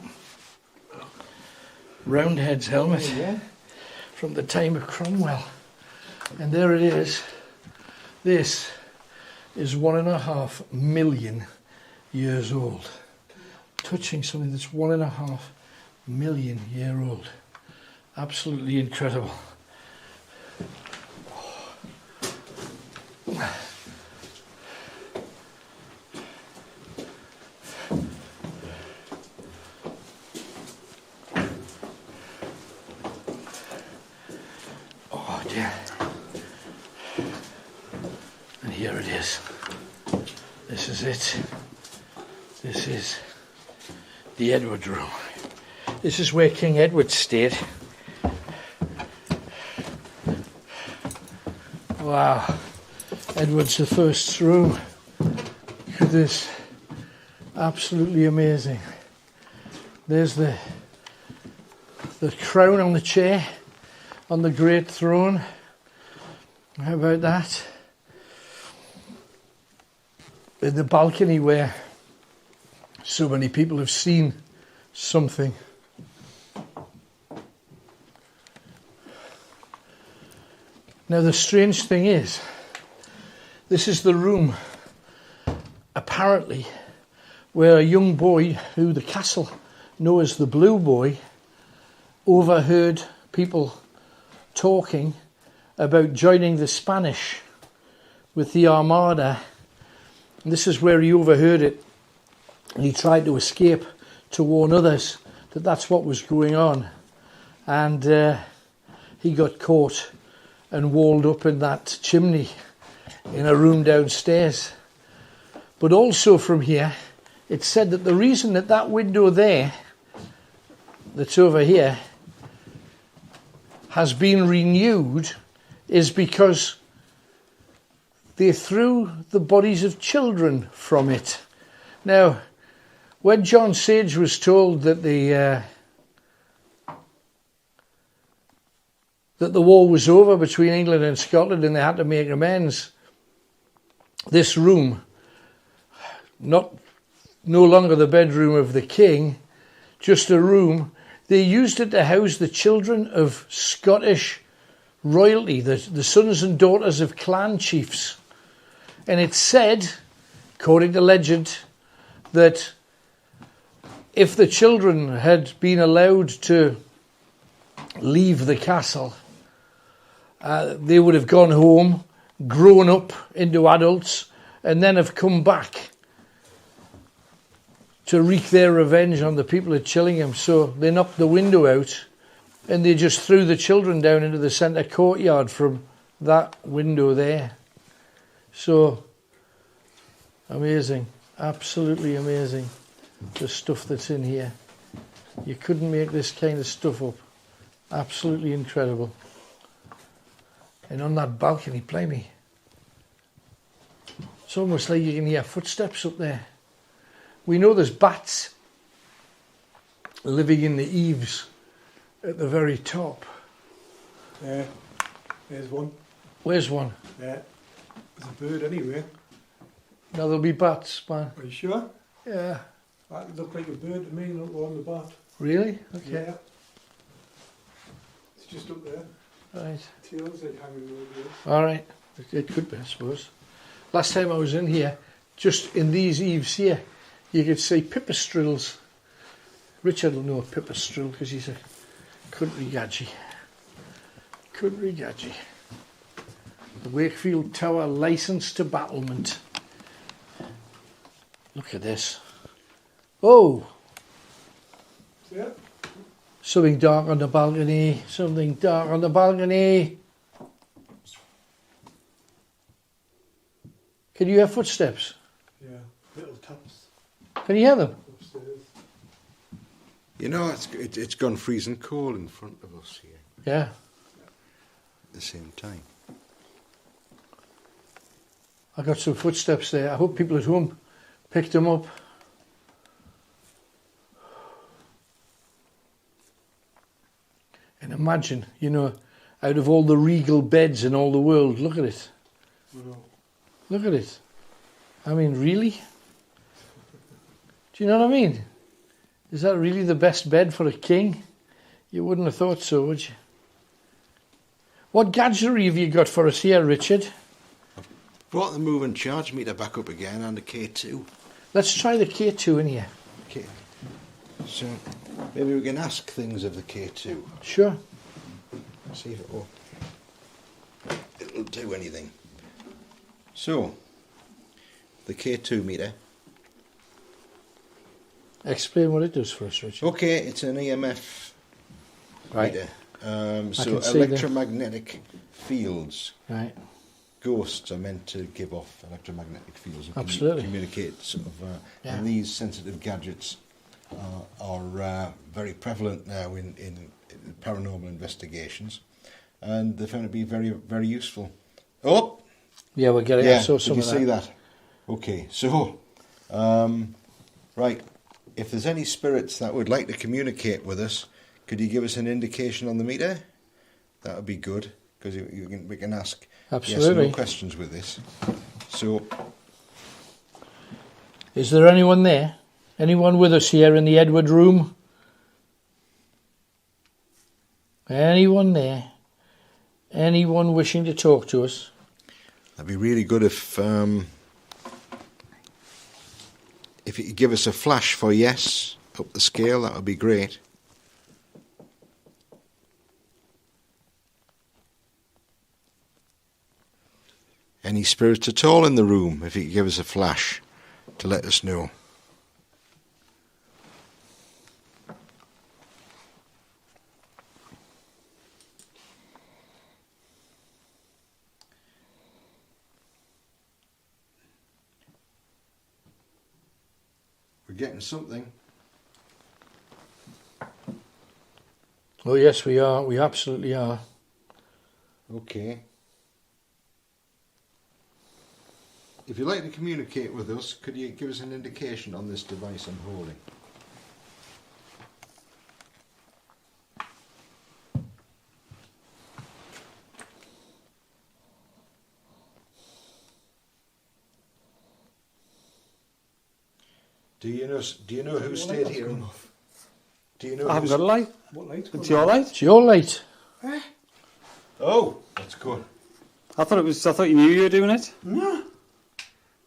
Roundhead's helmet. Oh, yeah. From the time of Cromwell. And there it is. This is 1.5 million years old. Touching something that's 1.5 million year old. Absolutely incredible. Oh dear. And here it is. This is it. This is the Edward Room. This is where King Edward stayed. Wow. Edward's the first room. Look at this. Absolutely amazing. There's the crown on the chair, on the great throne. How about that? In the balcony where so many people have seen something. Now the strange thing is, this is the room, apparently, where a young boy, who the castle know as the Blue Boy, overheard people talking about joining the Spanish with the Armada. And this is where he overheard it, and he tried to escape to warn others that that's what was going on. And he got caught and walled up in that chimney in a room downstairs. But also from here, it's said that the reason that that window there, that's over here, has been renewed is because they threw the bodies of children from it. Now, when John Sage was told that the war was over between England and Scotland and they had to make amends, this room, no longer the bedroom of the king, just a room, they used it to house the children of Scottish royalty, the sons and daughters of clan chiefs. And it's said, according to legend, that if the children had been allowed to leave the castle, they would have gone home, grown up into adults, and then have come back to wreak their revenge on the people at Chillingham. So they knocked the window out and they just threw the children down into the centre courtyard from that window there. So amazing, absolutely amazing, the stuff that's in here. You couldn't make this kind of stuff up. Absolutely incredible. And on that balcony, blimey, it's almost like you can hear footsteps up there. We know there's bats living in the eaves at the very top. Yeah, there's one. Where's one? Yeah, there's a bird anyway. Now there'll be bats, man. Are you sure? Yeah. That looked like a bird to me, not on the bat. Really? Okay. Yeah. It's just up there. Right. Tails like hanging over there. All right. It could be, I suppose. Last time I was in here, just in these eaves here, you could see pipistrelles. Richard will know a pipistrelle because he's a country gadgie. Country gadgie. The Wakefield Tower licence to battlement. Look at this. Oh! Yeah. Something dark on the balcony. Something dark on the balcony. Can you hear footsteps? Yeah, little taps Can you hear them? upstairs. You know, it's gone freezing cold in front of us here Yeah. at the same time. I got some footsteps there. I hope people at home picked them up. And imagine, you know, out of all the regal beds in all the world, look at it. Look at it. I mean, really? Do you know what I mean? Is that really the best bed for a king? You wouldn't have thought so, would you? What gadgetry have you got for us here, Richard? Brought the moving charge meter back up again and the K2. Let's try the K2 in here. Okay. So maybe we can ask things of the K2. Sure. See if it'll do anything. So, the K2 meter. Explain what it does for us, Richard. Okay, it's an EMF Right. meter. So can see that. electromagnetic fields. Right. Ghosts are meant to give off electromagnetic fields and Absolutely. communicate. Sort of, Yeah. And these sensitive gadgets are very prevalent now in paranormal investigations, and they found to be very, very useful. Oh, Yeah, we'll get it. yeah. I saw Did some you of see that. that? Okay, so right, if there's any spirits that would like to communicate with us, could you give us an indication on the meter? That would be good, because we can ask Absolutely. yes/no questions with this. So, Is there anyone there? Anyone with us here in the Edward room? Anyone there? Anyone wishing to talk to us? that'd be really good if you could give us a flash for yes up the scale. That would be great. Any spirits at all in the room? If you could give us a flash to let us know. We're getting something. Oh yes, we are. We absolutely are. Okay. If you'd like to communicate with us, could you give us an indication on this device I'm holding? Do you know who stayed here? Do you know I haven't who's- got a light. What light's It's going your on? light. It's your light. Oh, that's good. I thought you knew you were doing it.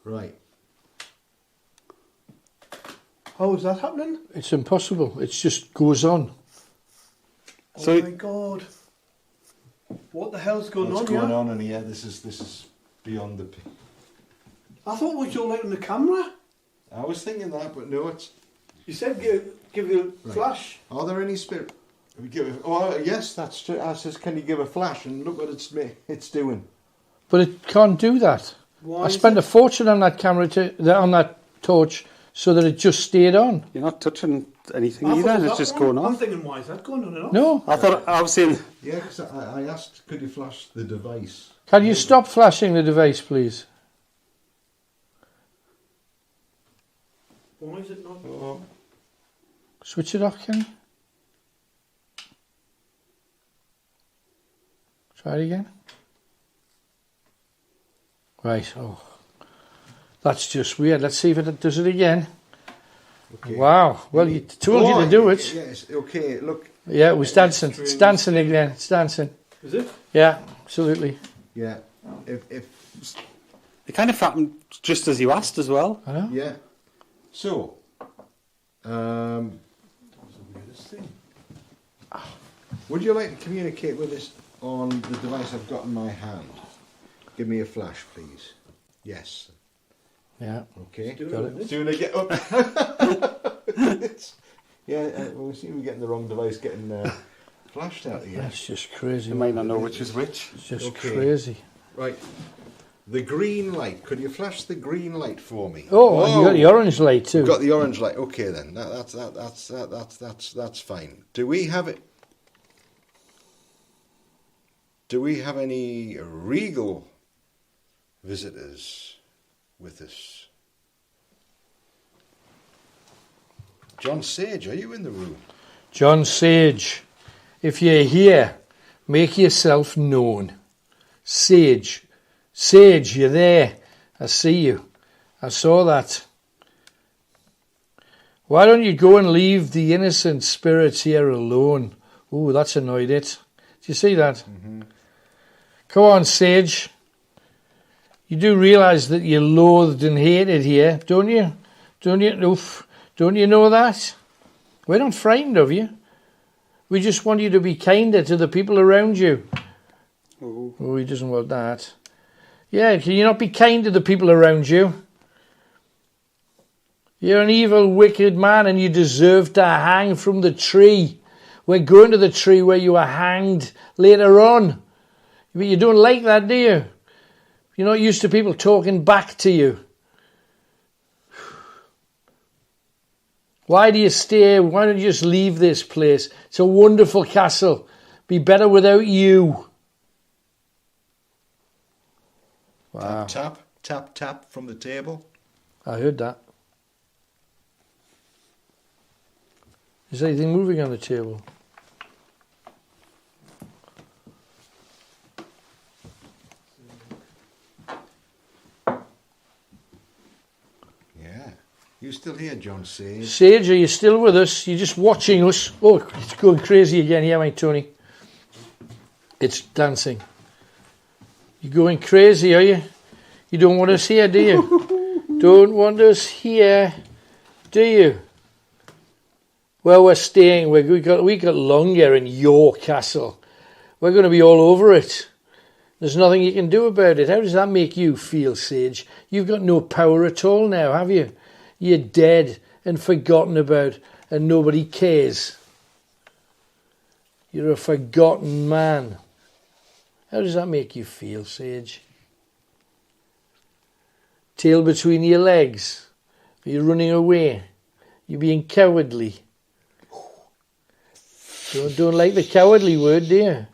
Right. How is that happening? It's impossible. It just goes on. So- Oh my god. What the hell's going What's on going here? on in here? This is beyond the... I thought we saw light on the camera. I was thinking that, but no, it's... You said give you a flash. Are there any spirit... Oh, yes, that's true. I says, can you give a flash? And look what it's doing. But it can't do that. Why I is spent it? a fortune on that camera, on that torch, so that it just stayed on. You're not touching anything I thought either, it was it's that just one. going I'm on. thinking, why is that going on and off? No. I was saying, Yeah, because I asked, could you flash the device? Can you stop flashing the device, please? Why is it not? Oh. Switch it off, can you? Try it again. Right, oh. That's just weird. Let's see if it does it again. Okay. Wow. Well, you told you to do it. Yes, okay, look. Yeah, it was dancing. It's dancing again. It's dancing. Is it? Yeah, absolutely. Yeah, if it kind of happened just as you asked as well. I know. yeah. So, would you like to communicate with us on the device I've got in my hand? Give me a flash, please. Yes. Yeah. Okay. Got it. Doing it again. Oh. We seem to be getting the wrong device getting flashed out again. That's just crazy. You might not know which is which. It's just Okay. crazy. Right. The green light. Could you flash the green light for me? Oh, and you got the orange light too. We've got the orange light. Okay, then that's fine. Do we have it? Do we have any regal visitors with us? John Sage, are you in the room? John Sage, if you're here, make yourself known. Sage, Sage, you're there. I see you. I saw that. Why don't you go and leave the innocent spirits here alone? Ooh, that's annoyed it. Do you see that? Mm-hmm. Come on, Sage. You do realise that you're loathed and hated here, don't you? Don't you? Oof. Don't you know that? We're not frightened of you. We just want you to be kinder to the people around you. Oh, he doesn't want that. Yeah, can you not be kind to the people around you? You're an evil, wicked man and you deserve to hang from the tree. We're going to the tree where you were hanged later on. But you don't like that, do you? You're not used to people talking back to you. Why do you stay? Why don't you just leave this place? It's a wonderful castle. Be better without you. Wow. Tap, tap, tap from the table. I heard that. Is anything moving on the table? Yeah. You still here, John Sage? Sage, are you still with us? You're just watching us. Oh, it's going crazy again here, mate, Tony. It's dancing. You're going crazy, are you? You don't want us here, do you? Don't want us here, do you? Well, we're staying. We got longer in your castle. We're going to be all over it. There's nothing you can do about it. How does that make you feel, Sage? You've got no power at all now, have you? You're dead and forgotten about, and nobody cares. You're a forgotten man. How does that make you feel, Sage? Tail between your legs? Are you running away? You're being cowardly. Don't like the cowardly word, do you?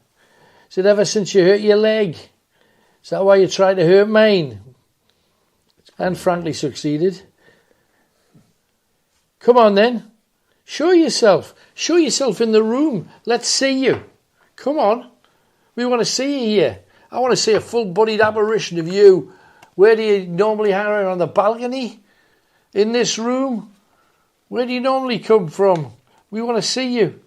Is it ever since you hurt your leg? Is that why you tried to hurt mine? And frankly succeeded. Come on then. Show yourself. Show yourself in the room. Let's see you. Come on. We want to see you here. I want to see a full-bodied apparition of you. Where do you normally hang around? On the balcony? In this room? Where do you normally come from? We want to see you.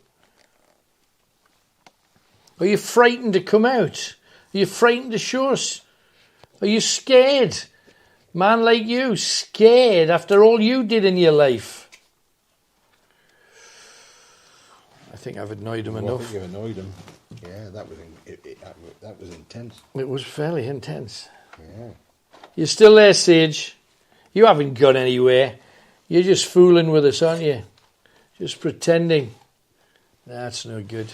Are you frightened to come out? Are you frightened to show us? Are you scared? Man like you, scared after all you did in your life. I think I've annoyed him enough. I think you've annoyed him. Yeah, that was intense. It was fairly intense. Yeah. You're still there, Sage. You haven't gone anywhere. You're just fooling with us, aren't you? Just pretending. That's no good.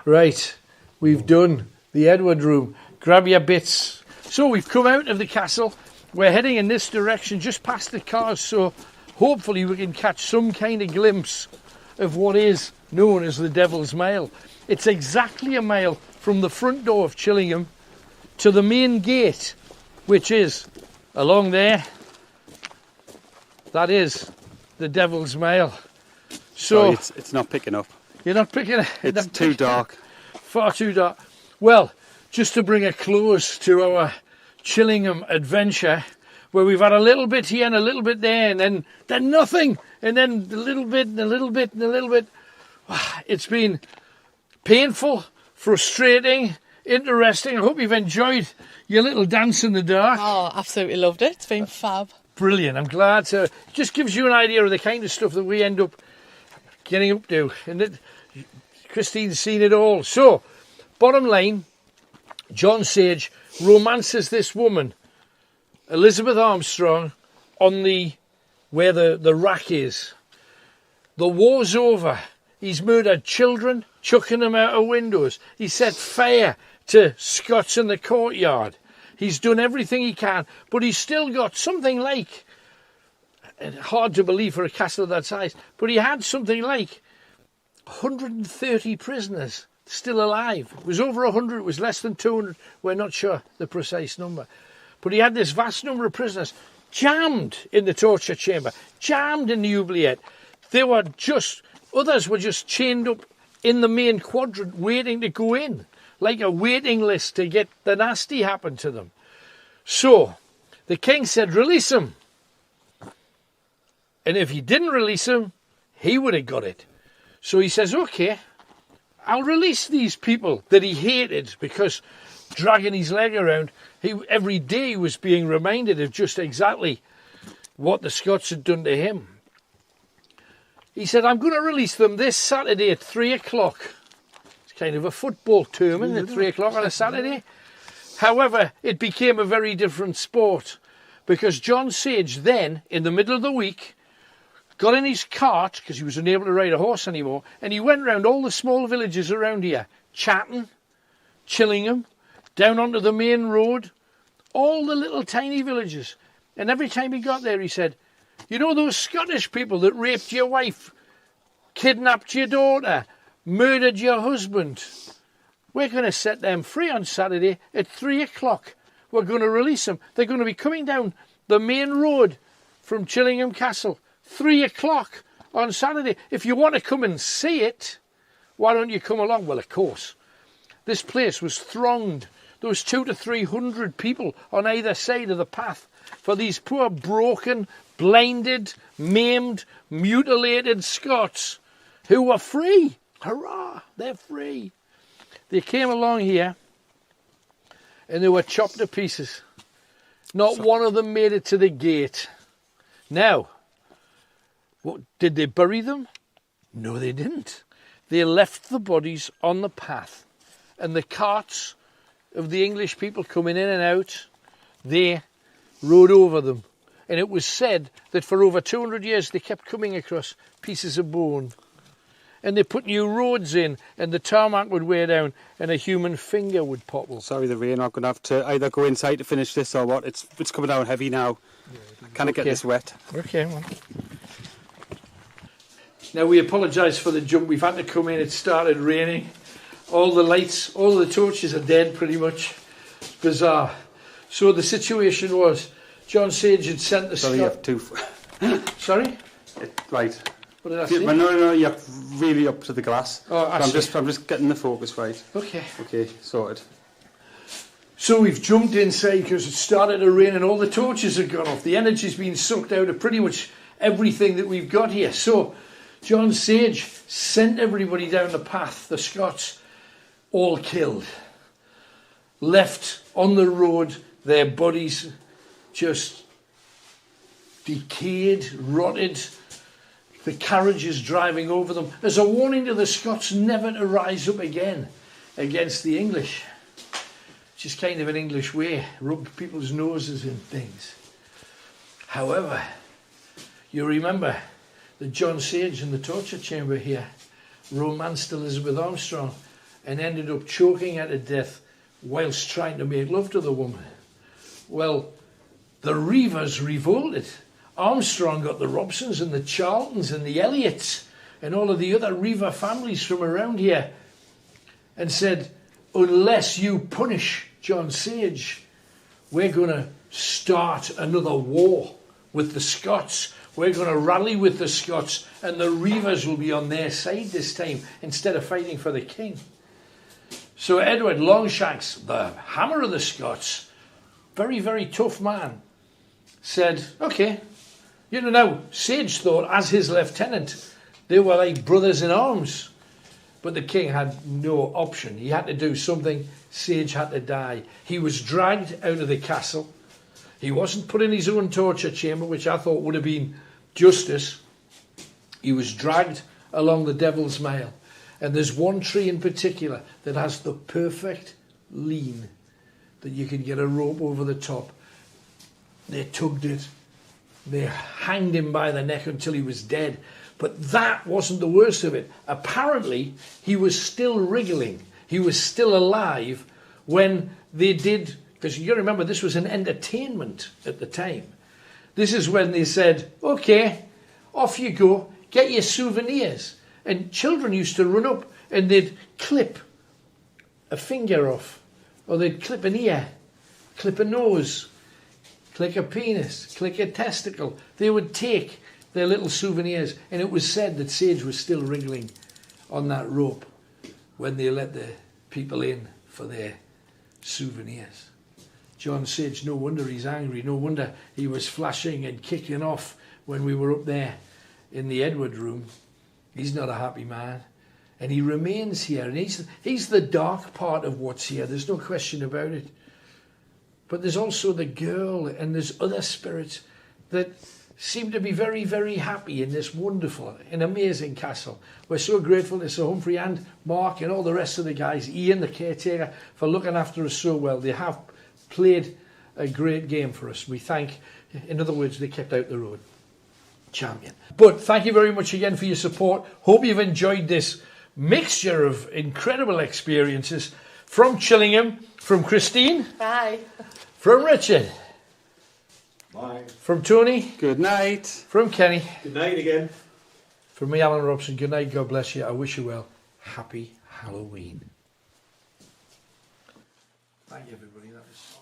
Right, we've done the Edward room. Grab your bits. So we've come out of the castle. We're heading in this direction, just past the cars, so hopefully we can catch some kind of glimpse of what is known as the Devil's Mile. It's exactly a mile from the front door of Chillingham to the main gate, which is along there. That is the Devil's Mile. So it's not picking up. You're not picking it. It's too dark. Far too dark. Well, just to bring a close to our Chillingham adventure, where we've had a little bit here and a little bit there, and then nothing, and then a little bit and a little bit and a little bit. It's been painful, frustrating, interesting. I hope you've enjoyed your little dance in the dark. Oh, absolutely loved it. It's been fab. Brilliant. I'm glad to. It just gives you an idea of the kind of stuff that we end up getting up to. And Christine's seen it all. So, bottom line, John Sage romances this woman, Elizabeth Armstrong, on where the rack is. The war's over. He's murdered children, chucking them out of windows. He set fire to Scots in the courtyard. He's done everything he can, but he's still got something like, hard to believe for a castle of that size, but he had something like 130 prisoners still alive. It was over 100, it was less than 200, we're not sure the precise number. But he had this vast number of prisoners jammed in the torture chamber, jammed in the oubliette. Others were just chained up in the main quadrant waiting to go in, like a waiting list to get the nasty happen to them. So the king said, release him. And if he didn't release him, he would have got it. So he says, okay, I'll release these people that he hated, because dragging his leg around, every day he was being reminded of just exactly what the Scots had done to him. He said, I'm going to release them this Saturday at 3 o'clock. It's kind of a football term, isn't it? 3 o'clock on a Saturday. However, it became a very different sport, because John Sage then, in the middle of the week, got in his cart, because he was unable to ride a horse anymore, and he went round all the small villages around here, Chatton, Chillingham, down onto the main road, all the little tiny villages. And every time he got there, he said, you know those Scottish people that raped your wife, kidnapped your daughter, murdered your husband? We're going to set them free on Saturday at 3 o'clock. We're going to release them. They're going to be coming down the main road from Chillingham Castle, 3 o'clock on Saturday. If you want to come and see it, why don't you come along? Well, of course. This place was thronged. There was 200 to 300 people on either side of the path for these poor broken, blinded, maimed, mutilated Scots who were free. Hurrah, they're free. They came along here and they were chopped to pieces. Not one of them made it to the gate. Now, did they bury them? No, they didn't. They left the bodies on the path, and the carts of the English people coming in and out, they rode over them. And it was said that for over 200 years they kept coming across pieces of bone. And they put new roads in, and the tarmac would wear down, and a human finger would pop up. Sorry, the rain. I'm going to have to either go inside to finish this or what. It's coming down heavy now. Can I get this wet? Okay, well. Now, we apologise for the jump. We've had to come in. It started raining. All the lights, all the torches are dead pretty much. It's bizarre. So the situation was, John Sage had sent the Sorry, you have two. Sorry? Right. What did I say? No, you're really up to the glass. Oh, I'm just getting the focus right. Okay. Okay, sorted. So we've jumped inside because it started to rain and all the torches have gone off. The energy's been sucked out of pretty much everything that we've got here. So John Sage sent everybody down the path, the Scots, all killed. Left on the road, their bodies just decayed, rotted. The carriages driving over them as a warning to the Scots never to rise up again. against the English, which is kind of an English way, rub people's noses in things. However, you remember that John Sage in the torture chamber here romanced Elizabeth Armstrong and ended up choking her to death whilst trying to make love to the woman. Well, the Reivers revolted. Armstrong got the Robsons and the Charltons and the Elliots and all of the other Reiver families from around here and said, unless you punish John Sage, we're going to start another war with the Scots. We're going to rally with the Scots and the Reivers will be on their side this time instead of fighting for the king. So Edward Longshanks, the hammer of the Scots, very, very tough man, said, okay, you know, now Sage thought as his lieutenant they were like brothers in arms, but the king had no option. He had to do something. Sage had to die. He was dragged out of the castle. He wasn't put in his own torture chamber, which I thought would have been justice. He was dragged along the Devil's Mail. And there's one tree in particular that has the perfect lean that you can get a rope over the top. They tugged it. They hanged him by the neck until he was dead. But that wasn't the worst of it. Apparently, he was still wriggling. He was still alive when they did, because you got to remember this was an entertainment at the time. This is when they said, okay, off you go, get your souvenirs. And children used to run up and they'd clip a finger off, or they'd clip an ear, clip a nose, clip a penis, clip a testicle. They would take their little souvenirs, and it was said that Sage was still wriggling on that rope when they let the people in for their souvenirs. John Sage, no wonder he's angry, no wonder he was flashing and kicking off when we were up there in the Edward room. He's not a happy man, and he remains here, and he's the dark part of what's here, there's no question about it. But there's also the girl, and there's other spirits that seem to be very, very happy in this wonderful and amazing castle. We're so grateful to Sir Humphrey and Mark and all the rest of the guys, Ian, the caretaker, for looking after us so well. They have played a great game for us. We thank, in other words, they kept out the road. Champion. But thank you very much again for your support. Hope you've enjoyed this mixture of incredible experiences from Chillingham, from Christine. Bye. From Richard. Bye. From Tony. Good night. From Kenny. Good night again. From me, Alan Robson. Good night. God bless you. I wish you well. Happy Halloween. Thank you, everybody. That was